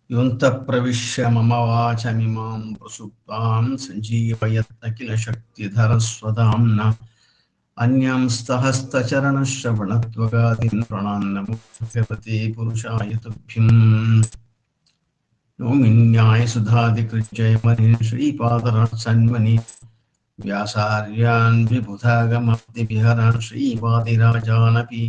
योऽन्तः प्रविश्य मम वाचमिमां प्रसुप्तां सञ्जीवयत्न किल शक्तिधरस्वधाम्ना अन्यांस्तहस्तचरणश्रवणत्वगादीन् प्राणान्नमो भगवते पुरुषाय तुभ्यम्। नौमिन्यायसुधादिकृत्ययमनिन् श्रीपादरात्सन्मनि व्यासार्यान् विबुधागमब्धिविहरान् श्रीवादिराजानपि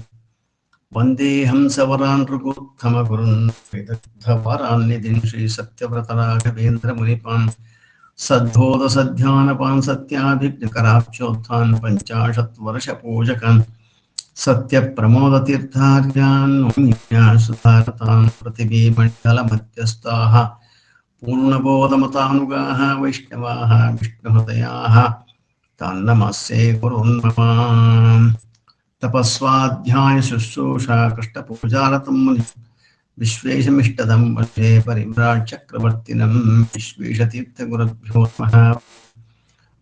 वन्देऽहं सवरान् रघुत्तमगुरुन् वेदग्धवरान्निधिं श्रीसत्यव्रतराघवेन्द्रमुनिपान् सद्बोधसध्यानपान् सत्याभिज्ञकराब्जोत्थान् पञ्चाशत्वर्षपूजकान् सत्यप्रमोदतीर्थार्यान् सुधारतान् प्रतिभीमण्डलमध्यस्थाः पूर्णबोधमतानुगाः वैष्णवाः विष्णुहृदयाः तान् नमस्ये गुरून्मम। तपस्वाध्याय शुश्रूषा कृष्णपूजारतं मुनि विश्वेशमिष्टदं वन्दे परिव्राट् चक्रवर्तिनं विश्वेशतीर्थगुरुभ्यो नमः।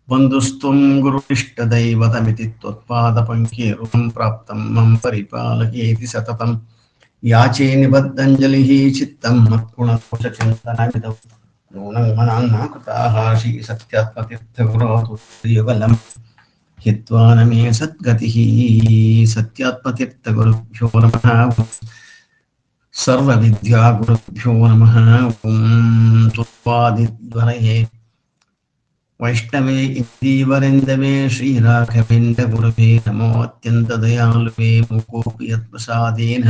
बन्धुस्त्वं गुरुनिष्ठदैवतमिति त्वत्पादपङ्केरुकं प्राप्तं मम परिपालयेति सततं याचे निबद्धञ्जलिः चित्तं मत्कुणदोषचिन्तनमिदं नूनं मनान्ना कृताः श्रीसत्यात्मतीर्थगुरोर्युगलम् हित्वा न मे सद्गतिः। सत्यात्मतीर्थगुरुभ्यो नमः। सर्वविद्यागुरुभ्यो नमः। ॐ तुत्वादिद्वरये वैष्णवे इन्दीवरेन्दवे श्रीराघवेन्द्रगुरवे नमो अत्यन्तदयालुवे मुकोऽपि यत्प्रसादेन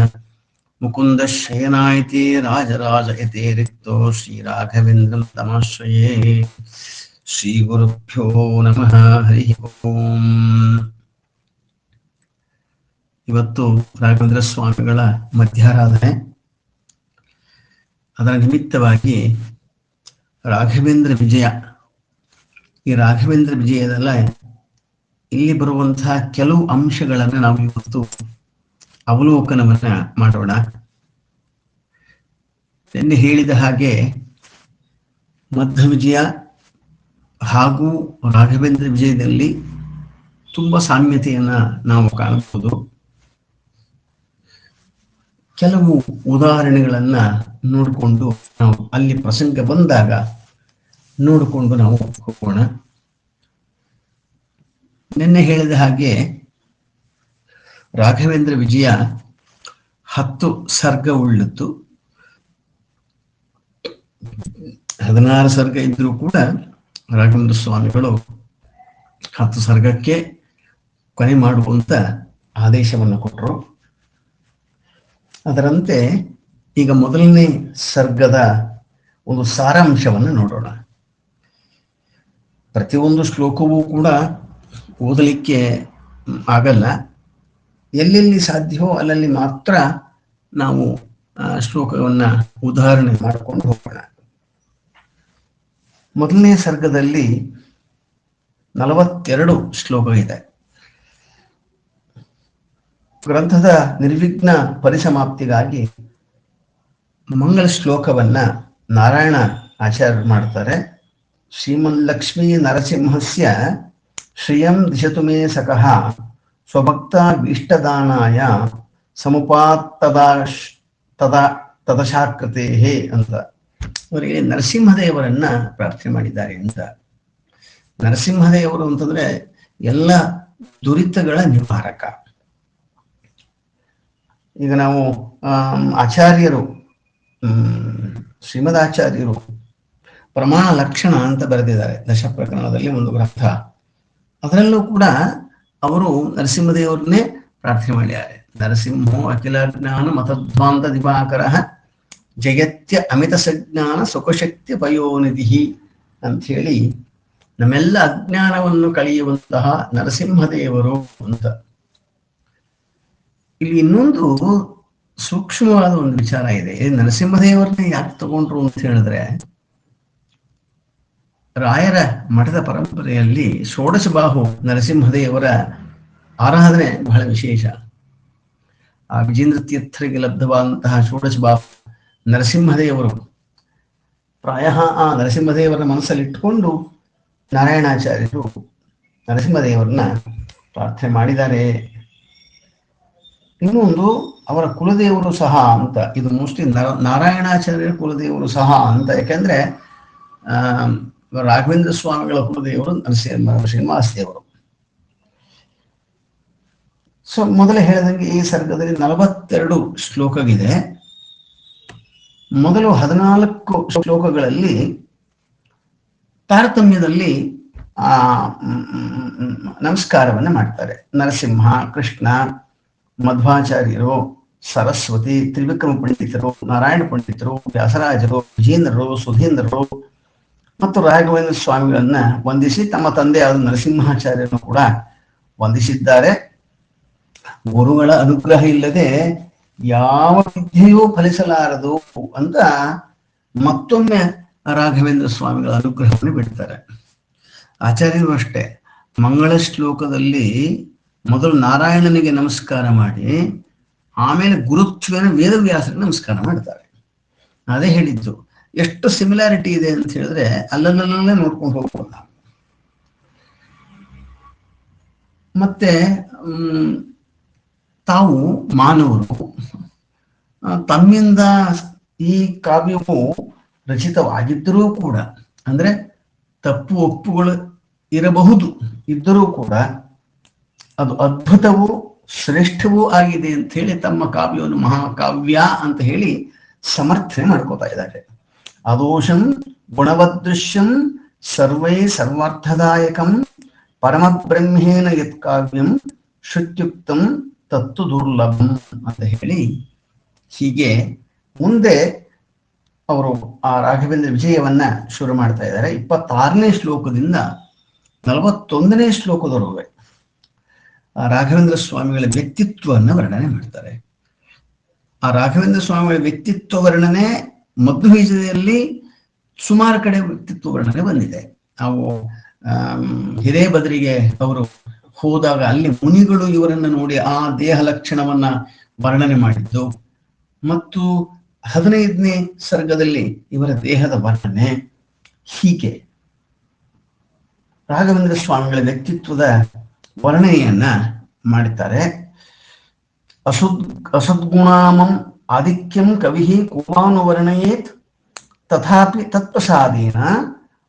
मुकुन्दशयनायते राजराजयते रिक्तो श्रीराघवेन्द्रं तमाश्रये। ಶ್ರೀಗುರುಭ್ಯೋ ನಮಃ. ಹರಿ ಓಂ. ಇವತ್ತು ರಾಘವೇಂದ್ರ ಸ್ವಾಮಿಗಳ ಮಧ್ಯಾರಾಧನೆ. ಅದರ ನಿಮಿತ್ತವಾಗಿ ರಾಘವೇಂದ್ರ ವಿಜಯ, ಈ ರಾಘವೇಂದ್ರ ವಿಜಯದಲ್ಲ ಇಲ್ಲಿ ಬರುವಂತಹ ಕೆಲವು ಅಂಶಗಳನ್ನು ನಾವು ಇವತ್ತು ಅವಲೋಕನವನ್ನ ಮಾಡೋಣ. ನಿನ್ನೆ ಹೇಳಿದ ಹಾಗೆ ಮಧ್ವ ವಿಜಯ ಹಾಗೂ ರಾಘವೇಂದ್ರ ವಿಜಯದಲ್ಲಿ ತುಂಬಾ ಸಾಮ್ಯತೆಯನ್ನ ನಾವು ಕಾಣಬಹುದು. ಕೆಲವು ಉದಾಹರಣೆಗಳನ್ನ ನೋಡಿಕೊಂಡು ನಾವು ಅಲ್ಲಿ ಪ್ರಸಂಗ ಬಂದಾಗ ನೋಡಿಕೊಂಡು ನಾವು ಹೋಗೋಣ. ನಿನ್ನೆ ಹೇಳಿದ ಹಾಗೆ ರಾಘವೇಂದ್ರ ವಿಜಯ 10 ಸರ್ಗ ಉಳ್ಳದ್ದು. 16 ಸರ್ಗ ಇದ್ರೂ ಕೂಡ ರಾಘವೇಂದ್ರ ಸ್ವಾಮಿಗಳು 10 ಸರ್ಗಕ್ಕೆ ಕೊನೆ ಮಾಡುವಂತ ಆದೇಶವನ್ನು ಕೊಟ್ಟರು. ಅದರಂತೆ ಈಗ ಮೊದಲನೇ ಸರ್ಗದ ಒಂದು ಸಾರಾಂಶವನ್ನು ನೋಡೋಣ. ಪ್ರತಿಯೊಂದು ಶ್ಲೋಕವೂ ಕೂಡ ಓದಲಿಕ್ಕೆ ಆಗಲ್ಲ. ಎಲ್ಲೆಲ್ಲಿ ಸಾಧ್ಯವೋ ಅಲ್ಲಲ್ಲಿ ಮಾತ್ರ ನಾವು ಶ್ಲೋಕವನ್ನ ಉದಾಹರಣೆ ಮಾಡಿಕೊಂಡು ಹೋಗೋಣ. ಮೊದಲನೇ ಸರ್ಗದಲ್ಲಿ 42 ಶ್ಲೋಕ ಇದೆ. ಗ್ರಂಥದ ನಿರ್ವಿಘ್ನ ಪರಿಸಮಾಪ್ತಿಗಾಗಿ ಮಂಗಳ ಶ್ಲೋಕವನ್ನ ನಾರಾಯಣ ಆಚಾರ್ಯರು ಮಾಡ್ತಾರೆ. ಶ್ರೀಮಲ್ಲಕ್ಷ್ಮೀ ನರಸಿಂಹಸ್ಯ ಶ್ರಿಯಂ ದಿಶತು ಮೇ ಸಖಃ ಸ್ವಭಕ್ತ ಭೀಷ್ಟದಾನಾಯ ತದಶಾಕೃತೆ ಅಂತ ಅವರಿಗೆ ನರಸಿಂಹದೇವರನ್ನ ಪ್ರಾರ್ಥನೆ ಮಾಡಿದ್ದಾರೆ ಅಂತ. ನರಸಿಂಹದೇವರು ಅಂತಂದ್ರೆ ಎಲ್ಲ ದುರಿತಗಳ ನಿವಾರಕ. ಈಗ ನಾವು ಆಚಾರ್ಯರು ಶ್ರೀಮದಾಚಾರ್ಯರು ಪ್ರಮಾಣ ಲಕ್ಷಣ ಅಂತ ಬರೆದಿದ್ದಾರೆ ದಶ ಪ್ರಕರಣದಲ್ಲಿ ಒಂದು ಗ್ರಂಥ. ಅದರಲ್ಲೂ ಕೂಡ ಅವರು ನರಸಿಂಹದೇವರನ್ನೇ ಪ್ರಾರ್ಥನೆ ಮಾಡಿದ್ದಾರೆ. ನರಸಿಂಹೋ ಅಖಿಲ ಜ್ಞಾನ ಮತಧ್ವಾಂತ ದಿವಾಕರ ಜಗತ್ಯ ಅಮಿತ ಸಜ್ಞಾನ ಸುಖಶಕ್ತಿ ಪಯೋನಿಧಿ ಅಂತ ಹೇಳಿ ನಮ್ಮೆಲ್ಲ ಅಜ್ಞಾನವನ್ನು ಕಳೆಯುವಂತಹ ನರಸಿಂಹದೇವರು ಅಂತ. ಇಲ್ಲಿ ಇನ್ನೊಂದು ಸೂಕ್ಷ್ಮವಾದ ಒಂದು ವಿಚಾರ ಇದೆ. ನರಸಿಂಹದೇವರನ್ನ ಯಾಕೆ ತಗೊಂಡ್ರು ಅಂತ ಹೇಳಿದ್ರೆ, ರಾಯರ ಮಠದ ಪರಂಪರೆಯಲ್ಲಿ ಷೋಡಶಬಾಹು ನರಸಿಂಹದೇವರ ಆರಾಧನೆ ಬಹಳ ವಿಶೇಷ. ಆ ವಿಜೇಂದ್ರ ತೀರ್ಥರಿಗೆ ಲಬ್ಧವಾದಂತಹ ಷೋಡಶಬಾಹು ನರಸಿಂಹದೇವರು ಪ್ರಾಯ ಆ ನರಸಿಂಹದೇವರ ಮನಸ್ಸಲ್ಲಿ ಇಟ್ಟುಕೊಂಡು ನಾರಾಯಣಾಚಾರ್ಯರು ನರಸಿಂಹದೇವರನ್ನ ಪ್ರಾರ್ಥನೆ ಮಾಡಿದ್ದಾರೆ. ಇನ್ನೊಂದು ಅವರ ಕುಲದೇವರು ಸಹ ಅಂತ, ಇದು ಮೋಸ್ಟ್ಲಿ ನಾರಾಯಣಾಚಾರ್ಯರ ಕುಲದೇವರು ಸಹ ಅಂತ. ಯಾಕೆಂದ್ರೆ ರಾಘವೇಂದ್ರ ಸ್ವಾಮಿಗಳ ಕುಲದೇವರು ಶ್ರೀನಿವಾಸ ದೇವರು. ಸೊ ಮೊದಲೇ ಹೇಳಿದಂಗೆ ಈ ಸರ್ಗದಲ್ಲಿ 42 ಶ್ಲೋಕವಿದೆ. ಮೊದಲು 14 ಶ್ಲೋಕಗಳಲ್ಲಿ ತಾರತಮ್ಯದಲ್ಲಿ ನಮಸ್ಕಾರವನ್ನ ಮಾಡ್ತಾರೆ. ನರಸಿಂಹ, ಕೃಷ್ಣ, ಮಧ್ವಾಚಾರ್ಯರು, ಸರಸ್ವತಿ, ತ್ರಿವಿಕ್ರಮ ಪಂಡಿತರು, ನಾರಾಯಣ ಪಂಡಿತರು, ವ್ಯಾಸರಾಜರು, ವಿಜೇಂದ್ರರು, ಸುಧೀಂದ್ರರು ಮತ್ತು ರಾಘವೇಂದ್ರ ಸ್ವಾಮಿಗಳನ್ನ ವಂದಿಸಿ ತಮ್ಮ ತಂದೆಯಾದ ನರಸಿಂಹಾಚಾರ್ಯರನ್ನು ಕೂಡ ವಂದಿಸಿದ್ದಾರೆ. ಗುರುಗಳ ಅನುಗ್ರಹ ಇಲ್ಲದೆ ಯಾವ ವಿದ್ಯೆಯೂ ಫಲಿಸಲಾರದು ಅಂತ ಮತ್ತೊಮ್ಮೆ ರಾಘವೇಂದ್ರ ಸ್ವಾಮಿಗಳ ಅನುಗ್ರಹವನ್ನು ಬಿಡ್ತಾರೆ. ಆಚಾರ್ಯರು ಅಷ್ಟೇ ಮಂಗಳ ಶ್ಲೋಕದಲ್ಲಿ ಮೊದಲು ನಾರಾಯಣನಿಗೆ ನಮಸ್ಕಾರ ಮಾಡಿ ಆಮೇಲೆ ಗುರುತ್ವೇನ ವೇದವ್ಯಾಸರಿಗೆ ನಮಸ್ಕಾರ ಮಾಡ್ತಾರೆ. ಅದೇ ಹೇಳಿದ್ದು. ಎಷ್ಟು ಸಿಮಿಲಾರಿಟಿ ಇದೆ ಅಂತ ಹೇಳಿದ್ರೆ ಅಲ್ಲಲ್ಲೇ ನೋಡ್ಕೊಂಡು ಹೋಗ್ಬೋದ. ಮತ್ತೆ ತಾವು ಮಾನವರು, ತಮ್ಮಿಂದ ಈ ಕಾವ್ಯವು ರಚಿತವಾಗಿದ್ದರೂ ಕೂಡ, ಅಂದ್ರೆ ತಪ್ಪು ಒಪ್ಪುಗಳು ಇರಬಹುದು, ಇದ್ದರೂ ಕೂಡ ಅದು ಅದ್ಭುತವೂ ಶ್ರೇಷ್ಠವೂ ಆಗಿದೆ ಅಂತ ಹೇಳಿ ತಮ್ಮ ಕಾವ್ಯವನ್ನು ಮಹಾಕಾವ್ಯ ಅಂತ ಹೇಳಿ ಸಮರ್ಥನೆ ಮಾಡ್ಕೋತಾ ಇದ್ದಾರೆ. ಅದೋಷಂ ಗುಣವದೃಶ್ಯಂ ಸರ್ವೈ ಸರ್ವಾರ್ಥದಾಯಕಂ ಪರಮಬ್ರಹ್ಮೇನ ಯತ್ ಕಾವ್ಯಂ ಶ್ರುತ್ಯುಕ್ತಂ ತತ್ತು ದುರ್ಲಭಂ ಅಂತ ಹೇಳಿ ಹೀಗೆ ಮುಂದೆ ಅವರು ಆ ರಾಘವೇಂದ್ರ ವಿಜಯವನ್ನ ಶುರು ಮಾಡ್ತಾ ಇದ್ದಾರೆ. 26ನೇ ಶ್ಲೋಕದಿಂದ 41ನೇ ಶ್ಲೋಕದವರೆಗೆ ರಾಘವೇಂದ್ರ ಸ್ವಾಮಿಗಳ ವ್ಯಕ್ತಿತ್ವವನ್ನು ವರ್ಣನೆ ಮಾಡ್ತಾರೆ. ಆ ರಾಘವೇಂದ್ರ ಸ್ವಾಮಿಗಳ ವ್ಯಕ್ತಿತ್ವ ವರ್ಣನೆ ಮಧ್ವಬೀಜದಲ್ಲಿ ಸುಮಾರು ಕಡೆ ವ್ಯಕ್ತಿತ್ವ ವರ್ಣನೆ ಬಂದಿದೆ. ನಾವು ಹಿರೇಬದರಿಗೆ ಅವರು ಹೋದಾಗ ಅಲ್ಲಿ ಮುನಿಗಳು ಇವರನ್ನು ನೋಡಿ ಆ ದೇಹ ಲಕ್ಷಣವನ್ನ ವರ್ಣನೆ ಮಾಡಿದ್ದು, ಮತ್ತು 15ನೇ ಸರ್ಗದಲ್ಲಿ ಇವರ ದೇಹದ ವರ್ಣನೆ, ಹೀಗೆ ರಾಘವೇಂದ್ರ ಸ್ವಾಮಿಗಳ ವ್ಯಕ್ತಿತ್ವದ ವರ್ಣನೆಯನ್ನ ಮಾಡುತ್ತಾರೆ. ಅಸದ್ಗುಣಾಮಂ ಆದಿಕ್ಯಂ ಕವಿ ಕೋಮಾನು ವರ್ಣಯೇತ್ ತಥಾಪಿ ತತ್ವಸಾಧೀನ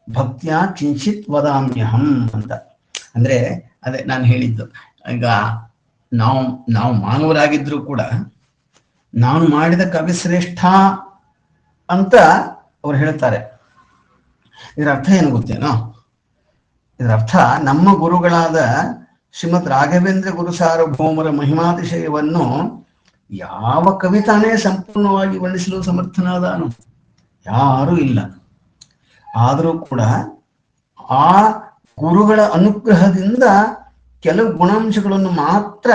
ಭಕ್ತಿಯ ಕಿಂಚಿತ್ ವದಾಮ್ಯಹಂ ಅಂತ. ಅಂದ್ರೆ ಅದೇ ನಾನು ಹೇಳಿದ್ದು, ಈಗ ನಾವು ಮಾನವರಾಗಿದ್ರು ಕೂಡ ನಾನು ಮಾಡಿದ ಕವಿ ಶ್ರೇಷ್ಠ ಅಂತ ಅವ್ರು ಹೇಳ್ತಾರೆ. ಇದರ ಅರ್ಥ ಏನು ಗೊತ್ತೇನೋ? ಇದರ ಅರ್ಥ ನಮ್ಮ ಗುರುಗಳಾದ ಶ್ರೀಮದ್ ರಾಘವೇಂದ್ರ ಗುರು ಸಾರ್ವಭೌಮರ ಮಹಿಮಾತಿಶಯವನ್ನು ಯಾವ ಕವಿತಾನೇ ಸಂಪೂರ್ಣವಾಗಿ ವರ್ಣಿಸಲು ಸಮರ್ಥನಾದನು? ಯಾರೂ ಇಲ್ಲ. ಆದರೂ ಕೂಡ ಆ ಗುರುಗಳ ಅನುಗ್ರಹದಿಂದ ಕೆಲವು ಗುಣಾಂಶಗಳನ್ನು ಮಾತ್ರ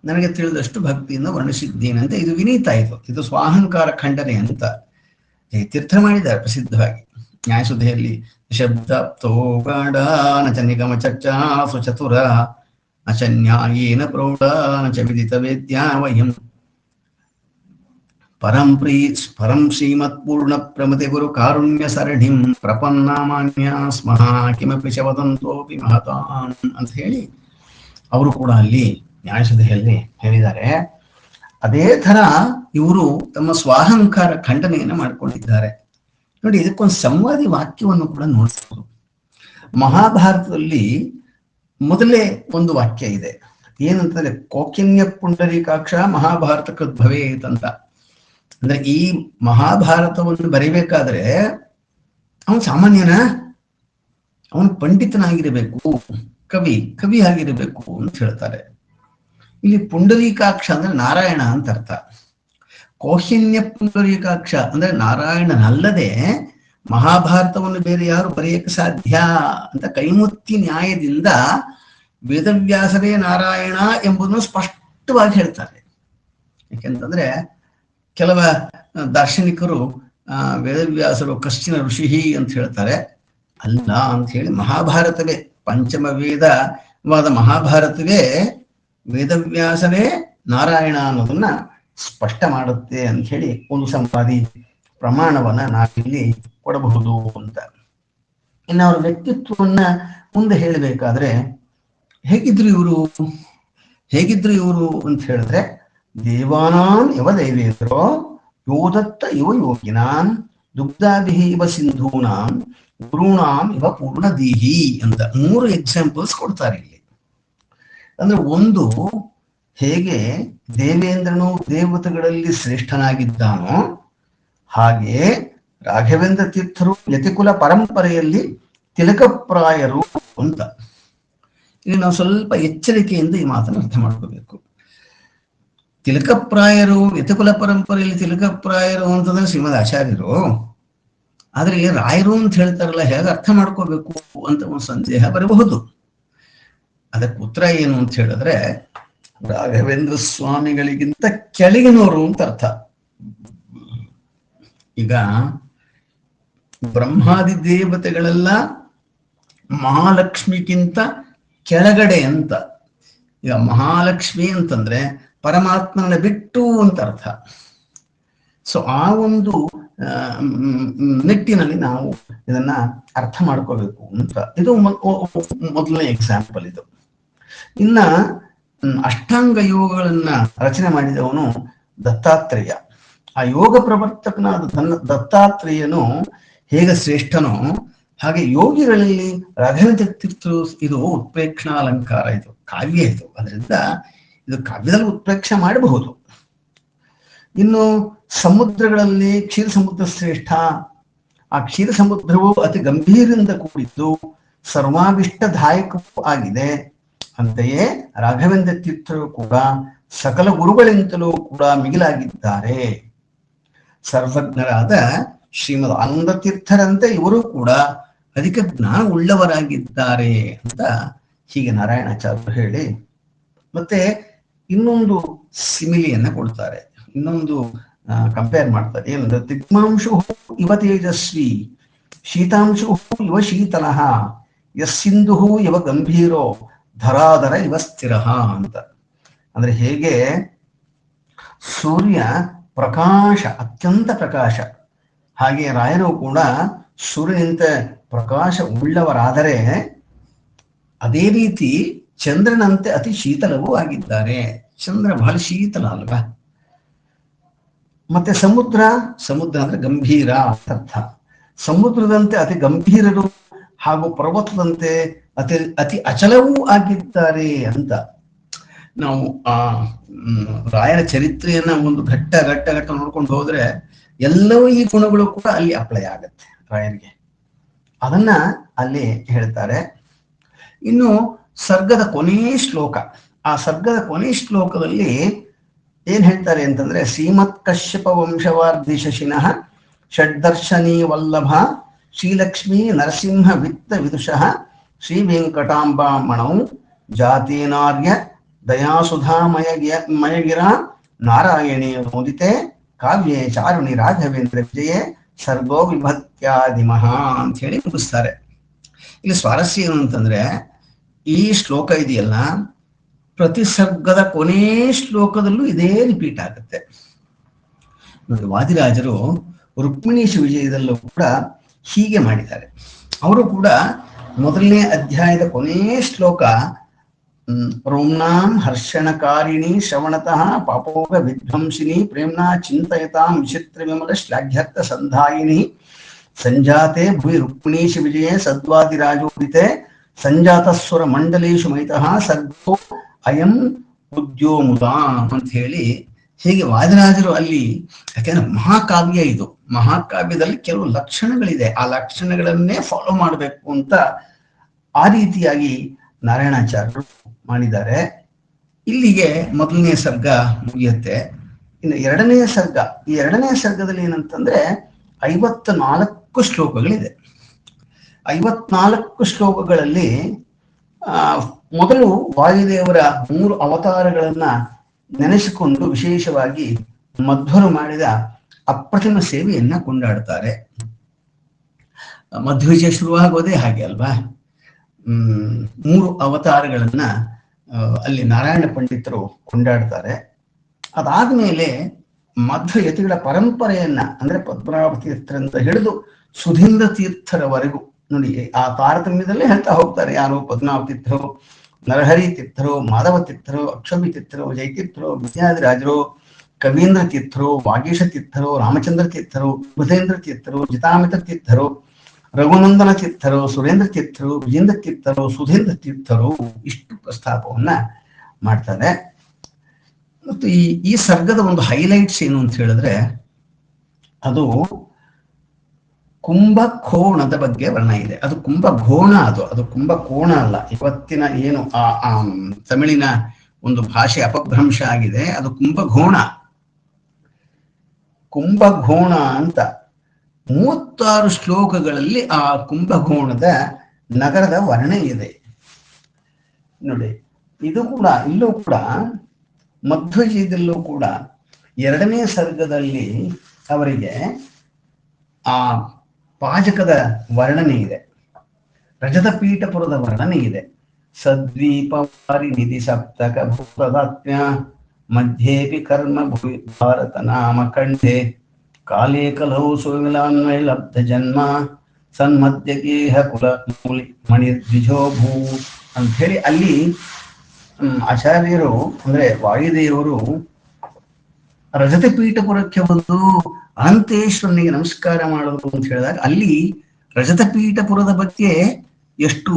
ನನಗೆ ತಿಳಿದಷ್ಟು ಭಕ್ತಿಯಿಂದ ವರ್ಣಿಸಿದ್ದೇನೆ ಅಂತ ಇದು ವಿನೀತ. ಇದು ಸ್ವಾಹಂಕಾರ ಖಂಡನೆ ಅಂತ ತೀರ್ಥ ಮಾಡಿದ್ದಾರೆ ಪ್ರಸಿದ್ಧವಾಗಿ ನ್ಯಾಯಸುಧೆಯಲ್ಲಿ. ಶಬ್ದಾಪ್ತೋ ಗಾಢ ನಚ ನಿಗಮ ಚರ್ಚಾ ಸುಚತುರ ನಚ ನ್ಯಾಯೇನ ಪ್ರೌಢ ನಚ ವಿದಿತ ವೇದ್ಯಾ ವಯಂ ಪರಂ ಶ್ರೀಮತ್ಪೂರ್ಣ ಪ್ರಮತಿ ಗುರು ಕಾರುಣ್ಯ ಸರಣಿಂ ಪ್ರಪನ್ನಾಮಾನ್ಯ ಸ್ಮಃ ಕಿಮಪಿ ಚ ವದಂತೋಪಿ ಮಹತಾನ್ ಅಂತ ಹೇಳಿ ಅವರು ಕೂಡ ಅಲ್ಲಿ ನ್ಯಾಯಸುಧೆಯಲ್ಲಿ ಹೇಳಿದ್ದಾರೆ. ಅದೇ ತರ ಇವರು ತಮ್ಮ ಸ್ವಾಹಂಕಾರ ಖಂಡನೆಯನ್ನು ಮಾಡಿಕೊಂಡಿದ್ದಾರೆ. ನೋಡಿ, ಇದಕ್ಕೊಂದು ಸಂವಾದಿ ವಾಕ್ಯವನ್ನು ಕೂಡ ನೋಡ್ಬೋದು. ಮಹಾಭಾರತದಲ್ಲಿ ಮೊದಲೇ ಒಂದು ವಾಕ್ಯ ಇದೆ. ಏನಂತಂದ್ರೆ ಕೋಕಿನ್ಯ ಪುಂಡರೀಕಾಕ್ಷ ಮಹಾಭಾರತ ಕೃದ್ಭವೇತ್ ಅಂತ. ಅಂದ್ರೆ ಈ ಮಹಾಭಾರತವನ್ನು ಬರೀಬೇಕಾದ್ರೆ ಅವನು ಸಾಮಾನ್ಯನ, ಅವನು ಪಂಡಿತನಾಗಿರಬೇಕು, ಕವಿ ಆಗಿರಬೇಕು ಅಂತ ಹೇಳ್ತಾರೆ. ಇಲ್ಲಿ ಪುಂಡರೀಕಾಕ್ಷ ಅಂದ್ರೆ ನಾರಾಯಣ ಅಂತ ಅರ್ಥ. ಕೌಶಿನ್ಯ ಪುಂಡರೀಕಾಕ್ಷ ಅಂದ್ರೆ ನಾರಾಯಣನಲ್ಲದೆ ಮಹಾಭಾರತವನ್ನು ಬೇರೆ ಯಾರು ಬರೆಯಕ್ಕೆ ಸಾಧ್ಯ ಅಂತ ಕೈಮುತ್ತಿ ನ್ಯಾಯದಿಂದ ವೇದವ್ಯಾಸರೇ ನಾರಾಯಣ ಎಂಬುದನ್ನು ಸ್ಪಷ್ಟವಾಗಿ ಹೇಳ್ತಾರೆ. ಯಾಕೆಂತಂದ್ರೆ ಕೆಲವ ದಾರ್ಶನಿಕರು ವೇದವ್ಯಾಸರು ಕಶ್ಚಿನ ಋಷಿ ಅಂತ ಹೇಳ್ತಾರೆ. ಅಲ್ಲ ಅಂತ ಹೇಳಿ ಮಹಾಭಾರತವೇ, ಪಂಚಮ ವೇದವಾದ ಮಹಾಭಾರತವೇ ವೇದವ್ಯಾಸರೇ ನಾರಾಯಣ ಅನ್ನೋದನ್ನ ಸ್ಪಷ್ಟ ಮಾಡುತ್ತೆ ಅಂತ ಹೇಳಿ ಒಂದು ಸಂವಾದಿ ಪ್ರಮಾಣವನ್ನ ನಾವಿಲ್ಲಿ ಕೊಡಬಹುದು ಅಂತ. ಇನ್ನು ಅವರ ವ್ಯಕ್ತಿತ್ವವನ್ನ ಮುಂದೆ ಹೇಳಬೇಕಾದ್ರೆ ಹೇಗಿದ್ರು ಇವರು ಅಂತ ಹೇಳಿದ್ರೆ ದೇವಾನಾಂ ಇವ ದೇವೇಂದ್ರೋ ಯೋದತ್ತ ಇವ ಯೋಗಿನಾಂ ದುಗ್ಧಾಭಿಹಿ ಇವ ಸಿಂಧೂನಾಂ ಗುರುಣಾಂ ಇವ ಪೂರ್ಣದೀಹಿ ಅಂತ 3 ಎಕ್ಸಾಂಪಲ್ಸ್ ಕೊಡ್ತಾರೆ ಇಲ್ಲಿ. ಅಂದ್ರೆ ಒಂದು, ಹೇಗೆ ದೇವೇಂದ್ರನು ದೇವತೆಗಳಲ್ಲಿ ಶ್ರೇಷ್ಠನಾಗಿದ್ದಾನೋ ಹಾಗೆ ರಾಘವೇಂದ್ರ ತೀರ್ಥರು ಯತಿಕುಲ ಪರಂಪರೆಯಲ್ಲಿ ತಿಲಕಪ್ರಾಯರು ಅಂತ. ಇಲ್ಲಿ ನಾವು ಸ್ವಲ್ಪ ಎಚ್ಚರಿಕೆಯಿಂದ ಈ ಮಾತನ್ನು ಅರ್ಥ ಮಾಡ್ಕೋಬೇಕು. ತಿಲಕಪ್ರಾಯರು, ಯತಿಕುಲ ಪರಂಪರೆಯಲ್ಲಿ ತಿಲಕಪ್ರಾಯರು ಅಂತಂದ್ರೆ ಶ್ರೀಮದ್ ಆಚಾರ್ಯರು, ಆದ್ರೆ ಇಲ್ಲಿ ರಾಯರು ಅಂತ ಹೇಳ್ತಾರಲ್ಲ, ಹೇಗೆ ಅರ್ಥ ಮಾಡ್ಕೋಬೇಕು ಅಂತ ಒಂದು ಸಂದೇಹ ಬರಬಹುದು. ಅದಕ್ಕೆ ಉತ್ತರ ಏನು ಅಂತ ಹೇಳಿದ್ರೆ, ರಾಘವೇಂದ್ರ ಸ್ವಾಮಿಗಳಿಗಿಂತ ಕೆಳಗಿನವರು ಅಂತ ಅರ್ಥ. ಈಗ ಬ್ರಹ್ಮಾದಿ ದೇವತೆಗಳೆಲ್ಲ ಮಹಾಲಕ್ಷ್ಮಿಗಿಂತ ಕೆಳಗಡೆ ಅಂತ. ಈಗ ಮಹಾಲಕ್ಷ್ಮಿ ಅಂತಂದ್ರೆ ಪರಮಾತ್ಮನ ಬಿಟ್ಟು ಅಂತ ಅರ್ಥ. ಸೊ ಆ ಒಂದು ನಿಟ್ಟಿನಲ್ಲಿ ನಾವು ಇದನ್ನ ಅರ್ಥ ಮಾಡ್ಕೋಬೇಕು ಅಂತ. ಇದು ಮೊದಲನೇ ಎಕ್ಸಾಂಪಲ್. ಇದು ಇನ್ನ ಅಷ್ಟಾಂಗ ಯೋಗಗಳನ್ನ ರಚನೆ ಮಾಡಿದವನು ದತ್ತಾತ್ರೇಯ. ಆ ಯೋಗ ಪ್ರವರ್ತಕನಾದ ದತ್ತಾತ್ರೇಯನು ಹೇಗೆ ಶ್ರೇಷ್ಠನೋ ಹಾಗೆ ಯೋಗಿಗಳಲ್ಲಿ ರಾಘವೇಂದ್ರ ತೀರ್ಥರು ಇದು ಉತ್ಪ್ರೇಕ್ಷಣಾ ಅಲಂಕಾರ, ಇದು ಕಾವ್ಯ, ಇದು ಅದರಿಂದ ಇದು ಕಾವ್ಯದಲ್ಲಿ ಉತ್ಪ್ರೇಕ್ಷೆ ಮಾಡಬಹುದು. ಇನ್ನು ಸಮುದ್ರಗಳಲ್ಲಿ ಕ್ಷೀರ ಸಮುದ್ರ ಶ್ರೇಷ್ಠ. ಆ ಕ್ಷೀರ ಸಮುದ್ರವು ಅತಿ ಗಂಭೀರದಿಂದ ಕೂಡಿದ್ದು ಸರ್ವಾಭಿಷ್ಟದಾಯಕವೂ ಆಗಿದೆ. ಅಂತೆಯೇ ರಾಘವೇಂದ್ರ ತೀರ್ಥರು ಕೂಡ ಸಕಲ ಗುರುಗಳಿಂದಲೂ ಕೂಡ ಮಿಗಿಲಾಗಿದ್ದಾರೆ. ಸರ್ವಜ್ಞರಾದ ಶ್ರೀಮದ್ ಆನಂದ ತೀರ್ಥರಂತೆ ಇವರು ಕೂಡ ಅಧಿಕ ಜ್ಞಾನ ಉಳ್ಳವರಾಗಿದ್ದಾರೆ ಅಂತ ಹೀಗೆ ನಾರಾಯಣಾಚಾರ್ಯರು ಹೇಳಿ, ಮತ್ತೆ ಇನ್ನೊಂದು ಸಿಮಿಲಿಯನ್ನ ಕೊಡ್ತಾರೆ, ಇನ್ನೊಂದು ಕಂಪೇರ್ ಮಾಡ್ತಾರೆ. ಏನಂದ್ರೆ, ದಿಗ್ಮಾಂಶು ಇವ ತೇಜಸ್ವಿ, ಶೀತಾಂಶು ಇವ ಶೀತಲಃ, ಯಸ್ಸಿಂಧು ಇವ ಗಂಭೀರೋ, ಧರಾಧರ ಇವ ಸ್ಥಿರ ಅಂತ. ಅಂದ್ರೆ ಹೇಗೆ ಸೂರ್ಯ ಪ್ರಕಾಶ, ಅತ್ಯಂತ ಪ್ರಕಾಶ, ಹಾಗೆ ರಾಯರು ಕೂಡ ಸೂರ್ಯನಿಂದ ಪ್ರಕಾಶ ಉಳ್ಳವರಾದರೆ ಅದೇ ರೀತಿ ಚಂದ್ರನಂತೆ ಅತಿ ಶೀತಲವೂ ಆಗಿದ್ದಾರೆ. ಚಂದ್ರ ಬಹಳ ಶೀತಲ ಅಲ್ವಾ. ಮತ್ತೆ ಸಮುದ್ರ ಅಂದ್ರೆ ಗಂಭೀರ ಅರ್ಥ. ಸಮುದ್ರದಂತೆ ಅತಿ ಗಂಭೀರರು ಹಾಗೂ ಪರ್ವತದಂತೆ ಅತಿ ಅಚಲವೂ ಆಗಿದ್ದಾರೆ ಅಂತ. ನಾವು ಆ ರಾಯರ ಚರಿತ್ರೆಯನ್ನ ಒಂದು ಘಟ್ಟ ನೋಡ್ಕೊಂಡು ಹೋದ್ರೆ ಎಲ್ಲವೂ ಈ ಗುಣಗಳು ಕೂಡ ಅಲ್ಲಿ ಅಪ್ಲೈ ಆಗತ್ತೆ ರಾಯರಿಗೆ. ಅದನ್ನ ಅಲ್ಲಿ ಹೇಳ್ತಾರೆ. ಇನ್ನು ಸರ್ಗದ ಕೊನೆಯ ಶ್ಲೋಕ, ಆ ಸರ್ಗದ ಕೊನೆಯ ಶ್ಲೋಕದಲ್ಲಿ ಏನ್ ಹೇಳ್ತಾರೆ ಅಂತಂದ್ರೆ, ಶ್ರೀಮತ್ ಕಶ್ಯಪ ವಂಶವಾರ್ಧಿ ಶಶಿನಃ ಷಡ್ದರ್ಶನೀ ವಲ್ಲಭ ಶ್ರೀಲಕ್ಷ್ಮೀ ನರಸಿಂಹ ವಿತ್ತ ವಿದುಷಃ ಶ್ರೀ ವೆಂಕಟಾಂಬಾ ಮಣೌ ಜಾತೀನಾರ್ಯ ದಯಾಸುಧಾಮಯಗಿರ ನಾರಾಯಣೇ ನೋದಿತೆ ಕಾವ್ಯೇ ಚಾರುಣಿ ರಾಘವೇಂದ್ರ ವಿಜಯೇ ಸರ್ಗೋ ವಿಭತ್ಯಾದಿಮಃ ಅಂತ ಹೇಳಿ ಮುಗಿಸ್ತಾರೆ. ಇಲ್ಲಿ ಸ್ವಾರಸ್ಯ ಏನು ಅಂತಂದ್ರೆ, ಈ ಶ್ಲೋಕ ಇದೆಯಲ್ಲ, ಪ್ರತಿ ಸರ್ಗದ ಕೊನೇ ಶ್ಲೋಕದಲ್ಲೂ ಇದೇ ರಿಪೀಟ್ ಆಗುತ್ತೆ. ನೋಡಿ, ವಾದಿರಾಜರು ರುಕ್ಮಿಣೀಶ ವಿಜಯದಲ್ಲೂ ಕೂಡ ಹೀಗೆ ಮಾಡಿದ್ದಾರೆ. ಅವರು ಕೂಡ ಮೊದಲನೇ ಅಧ್ಯಾಯದ ಕೊನೆಯ ಶ್ಲೋಕ ರೋಮ್ನಾಂ ಹರ್ಷಣಕಾರಿಣಿ ಶ್ರವಣತಃ ಪಾಪೋಗ ವಿಧ್ವಂಸಿನಿ ಪ್ರೇಮ್ನಾ ಚಿಂತಯತಾಂ ವಿಚಿತ್ರ ವಿಮಲ ಶ್ಲಾಘ್ಯರ್ಥ ಸಂಧಾಯಿನಿ ಸಂಜಾತೆ ಭುವಿ ರುಕ್ಮಿಣೀಶ ವಿಜಯೇ ಸದ್ವಾದಿರಾಜೋದಿತೆ ಸಂಜಾತಸ್ವರ ಮಂಡಲೇಶು ಮೈತಃ ಸರ್ಗೋ ಅಯಂ ಉದ್ಯೋಮುದಾಂ ಅಂತ ಹೇಳಿ ಹೀಗೆ ವಾದಿರಾಜರು ಅಲ್ಲಿ, ಯಾಕೆಂದ್ರೆ ಮಹಾಕಾವ್ಯ ಇದು, ಮಹಾಕಾವ್ಯದಲ್ಲಿ ಕೆಲವು ಲಕ್ಷಣಗಳಿದೆ, ಆ ಲಕ್ಷಣಗಳನ್ನೇ ಫಾಲೋ ಮಾಡಬೇಕು ಅಂತ ಆ ರೀತಿಯಾಗಿ ನಾರಾಯಣಾಚಾರ್ಯರು ಮಾಡಿದ್ದಾರೆ. ಇಲ್ಲಿಗೆ ಮೊದಲನೇ ಸರ್ಗ ಮುಗಿಯುತ್ತೆ. ಇನ್ನು ಎರಡನೇ ಸರ್ಗ, ಈ ಎರಡನೇ ಸರ್ಗದಲ್ಲಿ ಏನಂತಂದ್ರೆ 54 ಶ್ಲೋಕಗಳಿದೆ. 54 ಶ್ಲೋಕಗಳಲ್ಲಿ ಮೊದಲು ವಾಯುದೇವರ 3 ಅವತಾರಗಳನ್ನ ನೆನೆಸಿಕೊಂಡು ವಿಶೇಷವಾಗಿ ಮಧ್ವರು ಮಾಡಿದ ಅಪ್ರತಿಮ ಸೇವೆಯನ್ನ ಕೊಂಡಾಡ್ತಾರೆ. ಮಧ್ವವಿಜಯ ಶುರುವಾಗೋದೇ ಹಾಗೆ ಅಲ್ವಾ. 3 ಅವತಾರಗಳನ್ನ ಅಲ್ಲಿ ನಾರಾಯಣ ಪಂಡಿತರು ಕೊಂಡಾಡ್ತಾರೆ. ಅದಾದ್ಮೇಲೆ ಮಧ್ವ ಯತಿಗಳ ಪರಂಪರೆಯನ್ನ, ಅಂದ್ರೆ ಪದ್ಮನಾಭ ತೀರ್ಥರಿಂದ ಹಿಡಿದು ಸುಧೀಂದ್ರ ತೀರ್ಥರವರೆಗೂ ನೋಡಿ, ಆ ತಾರತಮ್ಯದಲ್ಲೇ ಹೇಳ್ತಾ ಹೋಗ್ತಾರೆ. ಯಾರು ಪದ್ಮನಾಭ ತೀರ್ಥರು ನರಹರಿ ತೀರ್ಥರು, ಮಾಧವ ತೀರ್ಥರು, ಅಕ್ಷೋಭಿ ತೀರ್ಥರು, ಜಯತೀರ್ಥರು, ವಿದ್ಯಾಧಿರಾಜರು, ಕವೀಂದ್ರ ತೀರ್ಥರು, ವಾಗೀಶ ತೀರ್ಥರು, ರಾಮಚಂದ್ರ ತೀರ್ಥರು, ಬುಧೇಂದ್ರ ತೀರ್ಥರು, ಜಿತಾಮಿತ ತೀರ್ಥರು, ರಘುನಂದನ ತೀರ್ಥರು, ಸುರೇಂದ್ರ ತೀರ್ಥರು, ವಿಜೇಂದ್ರ ತೀರ್ಥರು, ಸುಧೇಂದ್ರ ತೀರ್ಥರು, ಇಷ್ಟು ಪ್ರಸ್ತಾಪವನ್ನ ಮಾಡ್ತಾರೆ. ಮತ್ತು ಈ ಸರ್ಗದ ಒಂದು ಹೈಲೈಟ್ಸ್ ಏನು ಅಂತ ಹೇಳಿದ್ರೆ, ಅದು ಕುಂಭಕೋಣದ ಬಗ್ಗೆ ವರ್ಣ ಇದೆ. ಅದು ಕುಂಭಕೋಣ, ಅದು ಕುಂಭಕೋಣ ಅಲ್ಲ. ಇವತ್ತಿನ ಏನು ತಮಿಳಿನ ಒಂದು ಭಾಷೆ ಅಪಭ್ರಂಶ ಆಗಿದೆ, ಅದು ಕುಂಭಕೋಣ. ಕುಂಭಕೋಣ ಅಂತ 36 ಶ್ಲೋಕಗಳಲ್ಲಿ ಆ ಕುಂಭಕೋಣದ ನಗರದ ವರ್ಣನೆ ಇದೆ ನೋಡಿ. ಇದು ಕೂಡ ಇಲ್ಲೂ ಕೂಡ ಮಧ್ವಜಯದಲ್ಲೂ ಕೂಡ 2ನೇ ಸರ್ಗದಲ್ಲಿ ಅವರಿಗೆ ಆ ಪಾಜಕದ ವರ್ಣನೆ ಇದೆ, ರಜತ ಪೀಠಪುರದ ವರ್ಣನೆ ಇದೆ. ಸದ್ವೀಪ ನಿಧಿ ಸಪ್ತಕ ಭೂತದಾತ್ಮ್ಯ ಮಧ್ಯೇಪಿ ಕರ್ಮ ಭೂಮಿ ಭಾರತ ನಾಮ ಕಂಠೆ ಕಾಲೇ ಕಲೌ ಸುವಿಲಾನ್ವಯ ಲಬ್ಧ ಜನ್ಮ ಸನ್ಮಧ್ಯ ಗೇಹ ಕುಲ ಮೂಲಿ ಮಣಿರ್ದ್ವಿಜೋ ಭೂ ಅಂತ ಹೇಳಿ ಅಲ್ಲಿ ಆಚಾರ್ಯರು ಅಂದ್ರೆ ವಾಯುದೇವರು ರಜತ ಪೀಠಪುರಕ್ಕೆ ಬಂದು ಅನಂತೇಶ್ವರನಿಗೆ ನಮಸ್ಕಾರ ಮಾಡೋದು ಅಂತ ಹೇಳಿದಾಗ ಅಲ್ಲಿ ರಜತ ಪೀಠಪುರದ ಬಗ್ಗೆ ಎಷ್ಟು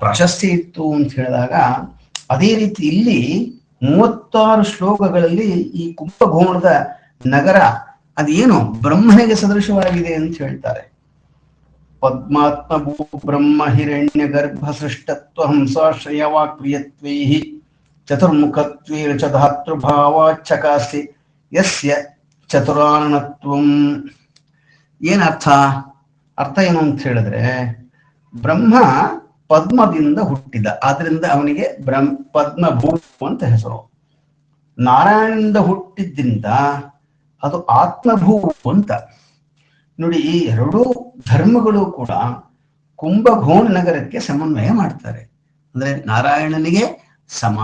ಪ್ರಾಶಸ್ತ್ಯ ಇತ್ತು ಅಂತ ಹೇಳಿದಾಗ, ಅದೇ ರೀತಿ ಇಲ್ಲಿ 36 ಶ್ಲೋಕಗಳಲ್ಲಿ ಈ ಕುಂಭಕೋಣದ ನಗರ ಅದೇನು ಬ್ರಹ್ಮನಿಗೆ ಸದೃಶವಾಗಿದೆ ಅಂತ ಹೇಳ್ತಾರೆ. ಪದ್ಮಾತ್ಮ ಭೂ ಬ್ರಹ್ಮ ಹಿರಣ್ಯ ಗರ್ಭ ಸೃಷ್ಟತ್ವ ಹಂಸಾಶ್ರಯವಾಕ್ ಪ್ರಿಯತ್ವೈ ಚತುರ್ಮುಖತ್ವೇ ಚ ಧಾತೃಭಾವಾಚಕಾಸ್ತಿ ಯಸ್ಯ ಚತುರಾನನತ್ವಂ. ಏನರ್ಥ? ಅರ್ಥ ಏನು ಅಂತ ಹೇಳಿದ್ರೆ, ಬ್ರಹ್ಮ ಪದ್ಮದಿಂದ ಹುಟ್ಟಿದ, ಆದ್ರಿಂದ ಅವನಿಗೆ ಪದ್ಮಭೂ ಅಂತ ಹೆಸರು. ನಾರಾಯಣನಿಂದ ಹುಟ್ಟಿದ್ರಿಂದ ಅದು ಆತ್ಮಭೂ ಅಂತ. ನೋಡಿ, ಈ ಎರಡೂ ಧರ್ಮಗಳು ಕೂಡ ಕುಂಭಕೋಣ ನಗರಕ್ಕೆ ಸಮನ್ವಯ ಮಾಡ್ತಾರೆ. ಅಂದ್ರೆ ನಾರಾಯಣನಿಗೆ ಸಮ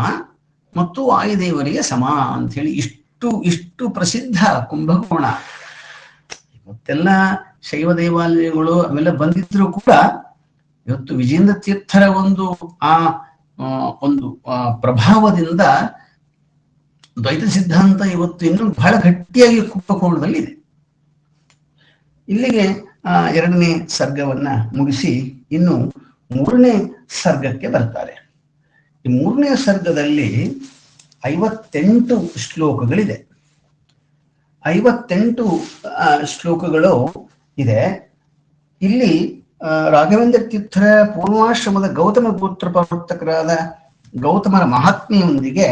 ಮತ್ತು ವಾಯುದೇವರಿಗೆ ಸಮ ಅಂತ ಹೇಳಿ ಇಷ್ಟು ಪ್ರಸಿದ್ಧ ಕುಂಭಕೋಣ. ಇವತ್ತೆಲ್ಲ ಶೈವ ದೇವಾಲಯಗಳು ಅವೆಲ್ಲ ಬಂದಿದ್ರು ಕೂಡ ಇವತ್ತು ವಿಜೇಂದ್ರ ತೀರ್ಥರ ಒಂದು ಪ್ರಭಾವದಿಂದ ದ್ವೈತ ಸಿದ್ಧಾಂತ ಇವತ್ತು ಇನ್ನೂ ಬಹಳ ಗಟ್ಟಿಯಾಗಿ ಕುಂಭಕೋಣದಲ್ಲಿ ಇದೆ. ಇಲ್ಲಿಗೆ 2ನೇ ಸರ್ಗವನ್ನ ಮುಗಿಸಿ ಇನ್ನು 3ನೇ ಸರ್ಗಕ್ಕೆ ಬರ್ತಾರೆ. ಈ 3ನೇ ಸರ್ಗದಲ್ಲಿ 58 ಶ್ಲೋಕಗಳಿದೆ. 58 ಶ್ಲೋಕಗಳು ಇದೆ. ಇಲ್ಲಿ ರಾಘವೇಂದ್ರ ತೀರ್ಥರ ಪೂರ್ವಾಶ್ರಮದ ಗೌತಮ ಗೋತ್ರ ಪ್ರವರ್ತಕರಾದ ಗೌತಮರ ಮಹಾತ್ಮೆಯೊಂದಿಗೆ